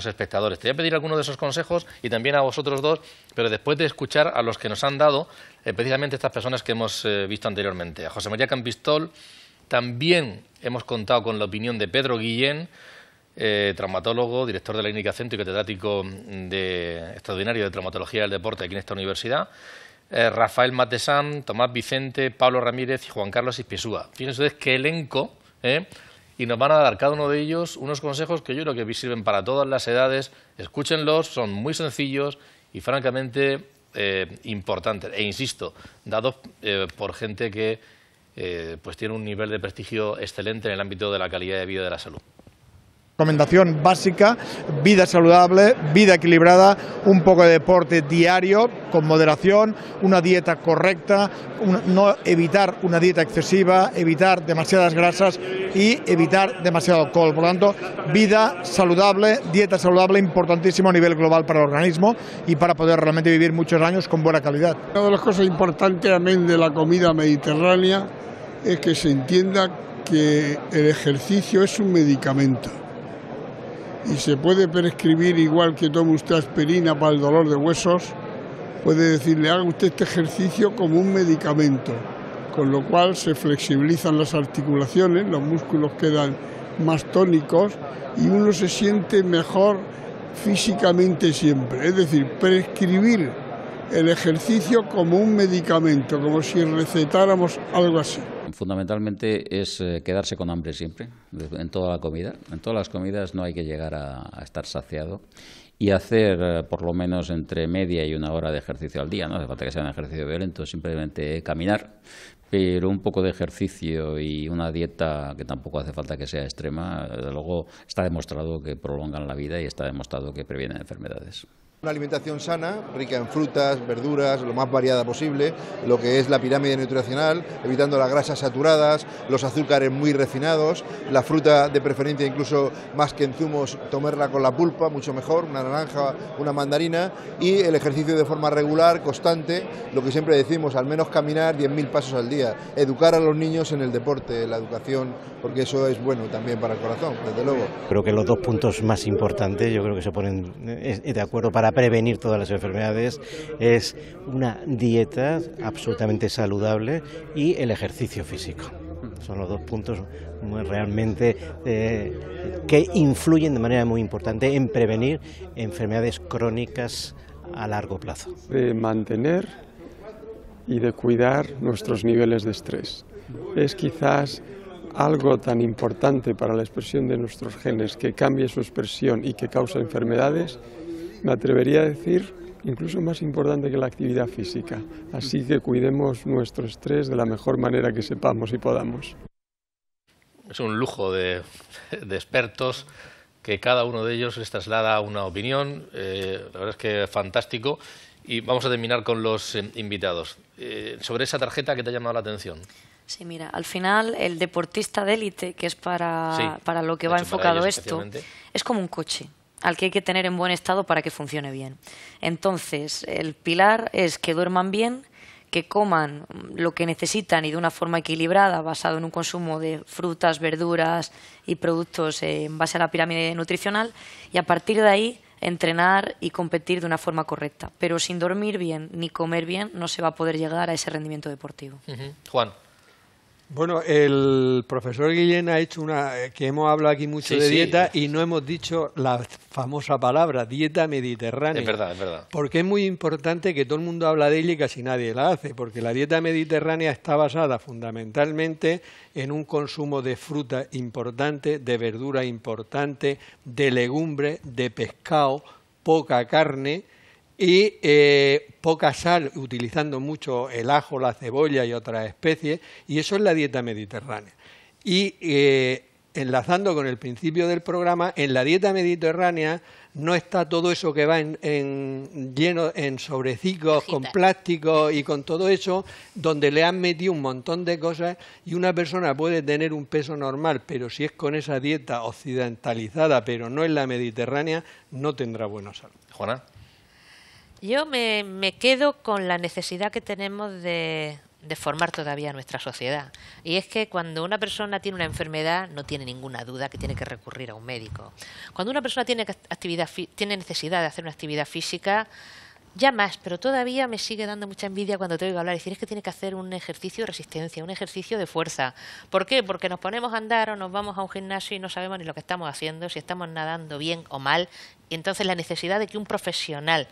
espectadores? Te voy a pedir algunos de esos consejos y también a vosotros dos, pero después de escuchar a los que nos han dado precisamente estas personas que hemos visto anteriormente. A José María Campistol también hemos contado con la opinión de Pedro Guillén, traumatólogo, director de la Clínica Centro y catedrático extraordinario de traumatología del deporte aquí en esta universidad, Rafael Matesán, Tomás Vicente, Pablo Ramírez y Juan Carlos Espisúa. Fíjense ustedes qué elenco, y nos van a dar cada uno de ellos unos consejos que yo creo que sirven para todas las edades. Escúchenlos, son muy sencillos y francamente importantes. E insisto, dados por gente que pues tiene un nivel de prestigio excelente en el ámbito de la calidad de vida y de la salud. Recomendación básica: vida saludable, vida equilibrada, un poco de deporte diario con moderación, una dieta correcta, no evitar una dieta excesiva, evitar demasiadas grasas y evitar demasiado alcohol. Por lo tanto, vida saludable, dieta saludable, importantísimo a nivel global para el organismo y para poder realmente vivir muchos años con buena calidad. Una de las cosas importantes también de la comida mediterránea es que se entienda que el ejercicio es un medicamento. Y se puede prescribir, igual que tome usted aspirina para el dolor de huesos, puede decirle, haga usted este ejercicio como un medicamento, con lo cual se flexibilizan las articulaciones, los músculos quedan más tónicos y uno se siente mejor físicamente siempre. Es decir, prescribir el ejercicio como un medicamento, como si recetáramos algo así. Fundamentalmente es quedarse con hambre siempre, en toda la comida. En todas las comidas no hay que llegar a estar saciado y hacer por lo menos entre media y una hora de ejercicio al día. No hace falta que sea un ejercicio violento, simplemente caminar, pero un poco de ejercicio y una dieta que tampoco hace falta que sea extrema, desde luego está demostrado que prolongan la vida y está demostrado que previenen enfermedades. Una alimentación sana, rica en frutas, verduras, lo más variada posible, lo que es la pirámide nutricional, evitando las grasas saturadas, los azúcares muy refinados, la fruta de preferencia incluso más que en zumos, tomarla con la pulpa, mucho mejor, una naranja, una mandarina, y el ejercicio de forma regular, constante, lo que siempre decimos, al menos caminar 10.000 pasos al día, educar a los niños en el deporte, la educación, porque eso es bueno también para el corazón, desde luego. Creo que los dos puntos más importantes, yo creo que se ponen de acuerdo para prevenir todas las enfermedades, es una dieta absolutamente saludable y el ejercicio físico. Son los dos puntos realmente que influyen de manera muy importante en prevenir enfermedades crónicas a largo plazo. De mantener y de cuidar nuestros niveles de estrés. Es quizás algo tan importante para la expresión de nuestros genes que cambie su expresión y que causa enfermedades. Me atrevería a decir, incluso más importante que la actividad física. Así que cuidemos nuestro estrés de la mejor manera que sepamos y podamos. Es un lujo de expertos que cada uno de ellos les traslada una opinión. La verdad es que es fantástico. Y vamos a terminar con los invitados. Sobre esa tarjeta, ¿qué te ha llamado la atención? Sí, mira, al final el deportista de élite, que es para lo que va enfocado esto, es como un coche al que hay que tener en buen estado para que funcione bien. Entonces, el pilar es que duerman bien, que coman lo que necesitan y de una forma equilibrada, basado en un consumo de frutas, verduras y productos en base a la pirámide nutricional, y a partir de ahí entrenar y competir de una forma correcta. Pero sin dormir bien ni comer bien no se va a poder llegar a ese rendimiento deportivo. Juan. Bueno, el profesor Guillén ha hecho que hemos hablado aquí mucho de dieta y no hemos dicho la famosa palabra, dieta mediterránea. Es verdad, es verdad. Porque es muy importante que todo el mundo habla de ella y casi nadie la hace, porque la dieta mediterránea está basada fundamentalmente en un consumo de fruta importante, de verdura importante, de legumbre, de pescado, poca carne y poca sal, utilizando mucho el ajo, la cebolla y otras especies, y eso es la dieta mediterránea. Y enlazando con el principio del programa, en la dieta mediterránea no está todo eso que va lleno en sobrecicos, con plástico y con todo eso, donde le han metido un montón de cosas, y una persona puede tener un peso normal, pero si es con esa dieta occidentalizada, pero no en la mediterránea, no tendrá buena salud. Juana. Yo me quedo con la necesidad que tenemos de formar todavía nuestra sociedad. Y es que cuando una persona tiene una enfermedad, no tiene ninguna duda que tiene que recurrir a un médico. Cuando una persona tiene necesidad de hacer una actividad física, ya más, pero todavía me sigue dando mucha envidia cuando te oigo hablar y decir es que tiene que hacer un ejercicio de resistencia, un ejercicio de fuerza. ¿Por qué? Porque nos ponemos a andar o nos vamos a un gimnasio y no sabemos ni lo que estamos haciendo, si estamos nadando bien o mal. Y entonces la necesidad de que un profesional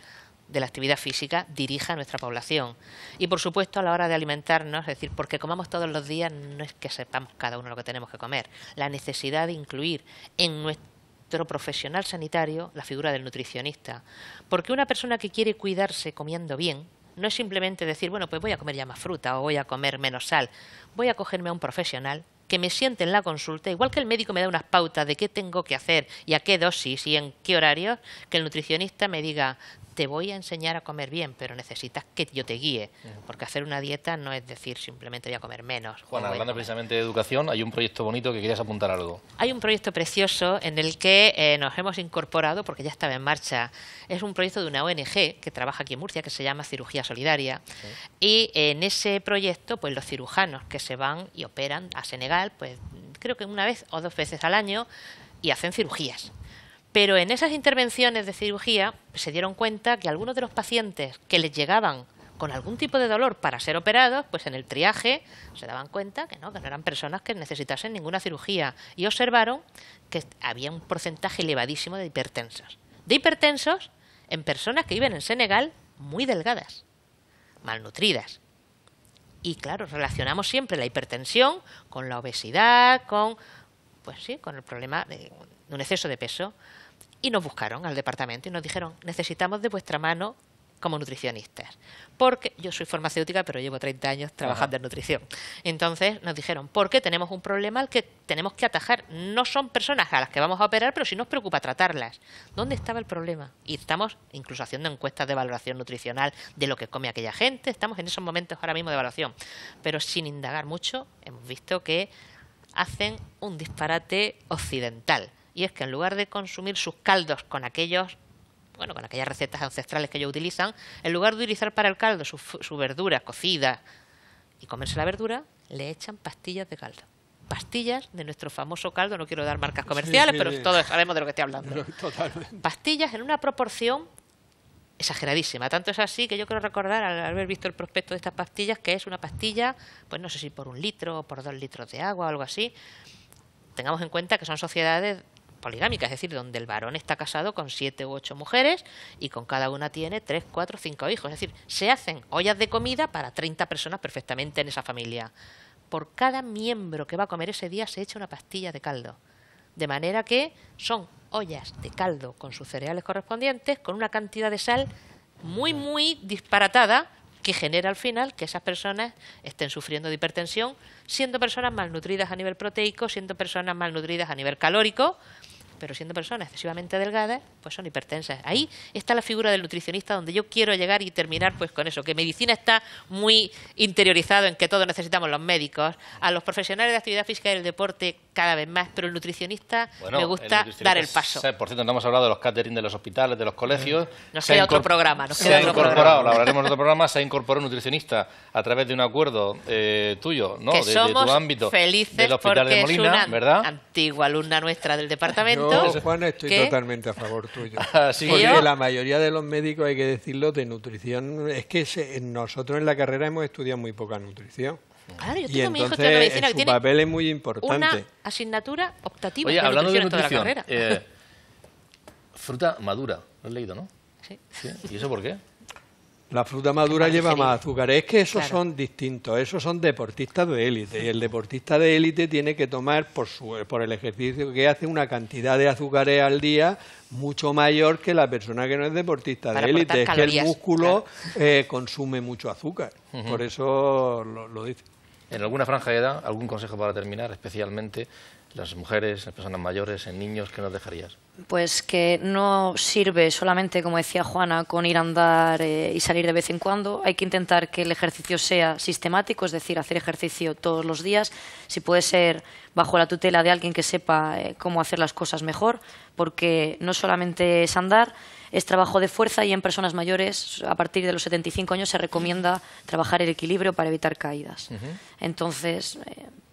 de la actividad física dirija a nuestra población. Y por supuesto a la hora de alimentarnos, es decir, porque comamos todos los días no es que sepamos cada uno lo que tenemos que comer, la necesidad de incluir en nuestro profesional sanitario la figura del nutricionista. Porque una persona que quiere cuidarse comiendo bien no es simplemente decir, bueno, pues voy a comer ya más fruta o voy a comer menos sal, voy a cogerme a un profesional que me siente en la consulta, igual que el médico me da unas pautas de qué tengo que hacer y a qué dosis y en qué horarios, que el nutricionista me diga, te voy a enseñar a comer bien, pero necesitas que yo te guíe, porque hacer una dieta no es decir simplemente voy a comer menos. Juana, hablando precisamente de educación, hay un proyecto bonito que querías apuntar algo. Hay un proyecto precioso en el que nos hemos incorporado, porque ya estaba en marcha. Es un proyecto de una ONG que trabaja aquí en Murcia, que se llama Cirugía Solidaria. Sí. Y en ese proyecto, pues los cirujanos que se van y operan a Senegal, pues creo que una vez o dos veces al año, y hacen cirugías. Pero en esas intervenciones de cirugía se dieron cuenta que algunos de los pacientes que les llegaban con algún tipo de dolor para ser operados, pues en el triaje se daban cuenta que no eran personas que necesitasen ninguna cirugía. Y observaron que había un porcentaje elevadísimo de hipertensos. De hipertensos en personas que viven en Senegal muy delgadas, malnutridas. Y claro, relacionamos siempre la hipertensión con la obesidad, con el problema de un exceso de peso. Y nos buscaron al departamento y nos dijeron, necesitamos de vuestra mano como nutricionistas, porque yo soy farmacéutica pero llevo 30 años trabajando en nutrición. Entonces nos dijeron, porque tenemos un problema al que tenemos que atajar. No son personas a las que vamos a operar, pero sí nos preocupa tratarlas. ¿Dónde estaba el problema? Y estamos incluso haciendo encuestas de valoración nutricional de lo que come aquella gente. Estamos en esos momentos ahora mismo de evaluación, pero sin indagar mucho hemos visto que hacen un disparate occidental, y es que en lugar de consumir sus caldos con aquellas recetas ancestrales que ellos utilizan, en lugar de utilizar para el caldo su verdura cocida y comerse la verdura, le echan pastillas de caldo. Pastillas de nuestro famoso caldo, no quiero dar marcas comerciales, pero todos sabemos de lo que estoy hablando. Totalmente. Pastillas en una proporción exageradísima. Tanto es así que yo quiero recordar, al haber visto el prospecto de estas pastillas, que es una pastilla, pues no sé si por 1 litro o por 2 litros de agua o algo así. Tengamos en cuenta que son sociedades poligámicas, es decir, donde el varón está casado con 7 u 8 mujeres y con cada una tiene 3, 4, 5 hijos. Es decir, se hacen ollas de comida para 30 personas perfectamente en esa familia. Por cada miembro que va a comer ese día se echa una pastilla de caldo. De manera que son ollas de caldo con sus cereales correspondientes, con una cantidad de sal muy, muy disparatada, que genera al final que esas personas estén sufriendo de hipertensión, siendo personas malnutridas a nivel proteico, siendo personas malnutridas a nivel calórico, pero siendo personas excesivamente delgadas, pues son hipertensas. Ahí está la figura del nutricionista, donde yo quiero llegar y terminar pues con eso, que medicina está muy interiorizado en que todos necesitamos los médicos, a los profesionales de actividad física y del deporte cada vez más, pero el nutricionista me gusta dar el paso. Por cierto, no hemos hablado de los catering de los hospitales, de los colegios. Nos queda otro programa. Se ha incorporado, lo hablaremos en otro programa, se ha incorporado un nutricionista a través de un acuerdo tuyo, ¿no? Que somos de tu ámbito, felices del Hospital de Molina, es una ¿verdad? antigua alumna nuestra del departamento. Yo, Juan, estoy totalmente a favor tuyo. Sí. Porque la mayoría de los médicos, hay que decirlo, de nutrición, es que nosotros en la carrera hemos estudiado muy poca nutrición. Claro, yo y tengo mi hijo estudiando medicina su que tiene papel es muy importante. una asignatura optativa. Oye, hablando de nutrición, toda la carrera. Fruta madura, lo has leído, ¿no? Sí. ¿Y eso por qué? La fruta madura lleva más azúcar. Es que esos Claro. son distintos. Esos son deportistas de élite. Y el deportista de élite tiene que tomar, por el ejercicio que hace, una cantidad de azúcares al día mucho mayor que la persona que no es deportista Para de élite. aportar Es que el calorías, músculo consume mucho azúcar. Por eso lo dice. En alguna franja de edad, algún consejo para terminar, especialmente las mujeres, las personas mayores, en niños, ¿qué nos dejarías? Pues que no sirve solamente, como decía Juana, con ir a andar y salir de vez en cuando. Hay que intentar que el ejercicio sea sistemático, es decir, hacer ejercicio todos los días. Si puede ser bajo la tutela de alguien que sepa cómo hacer las cosas mejor, porque no solamente es andar, es trabajo de fuerza, y en personas mayores, a partir de los 75 años, se recomienda trabajar el equilibrio para evitar caídas. Entonces,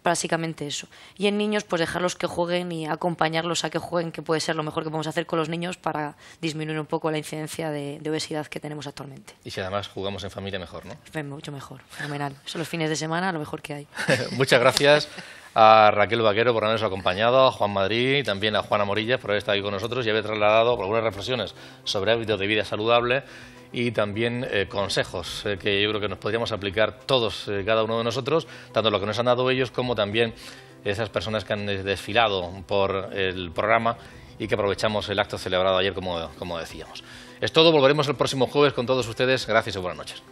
básicamente eso. Y en niños, pues dejarlos que jueguen y acompañarlos a que jueguen, que puede ser lo mejor que podemos hacer con los niños para disminuir un poco la incidencia de obesidad que tenemos actualmente. Y si además jugamos en familia, mejor, ¿no? Es mucho mejor, fenomenal. Eso los fines de semana, lo mejor que hay. Muchas gracias a Raquel Vaquero por habernos acompañado, a Juan Madrid y también a Juana Morillas por haber estado aquí con nosotros y haber trasladado algunas reflexiones sobre hábitos de vida saludable y también consejos que yo creo que nos podríamos aplicar todos, cada uno de nosotros, tanto lo que nos han dado ellos como también esas personas que han desfilado por el programa y que aprovechamos el acto celebrado ayer, como decíamos. Es todo, volveremos el próximo jueves con todos ustedes. Gracias y buenas noches.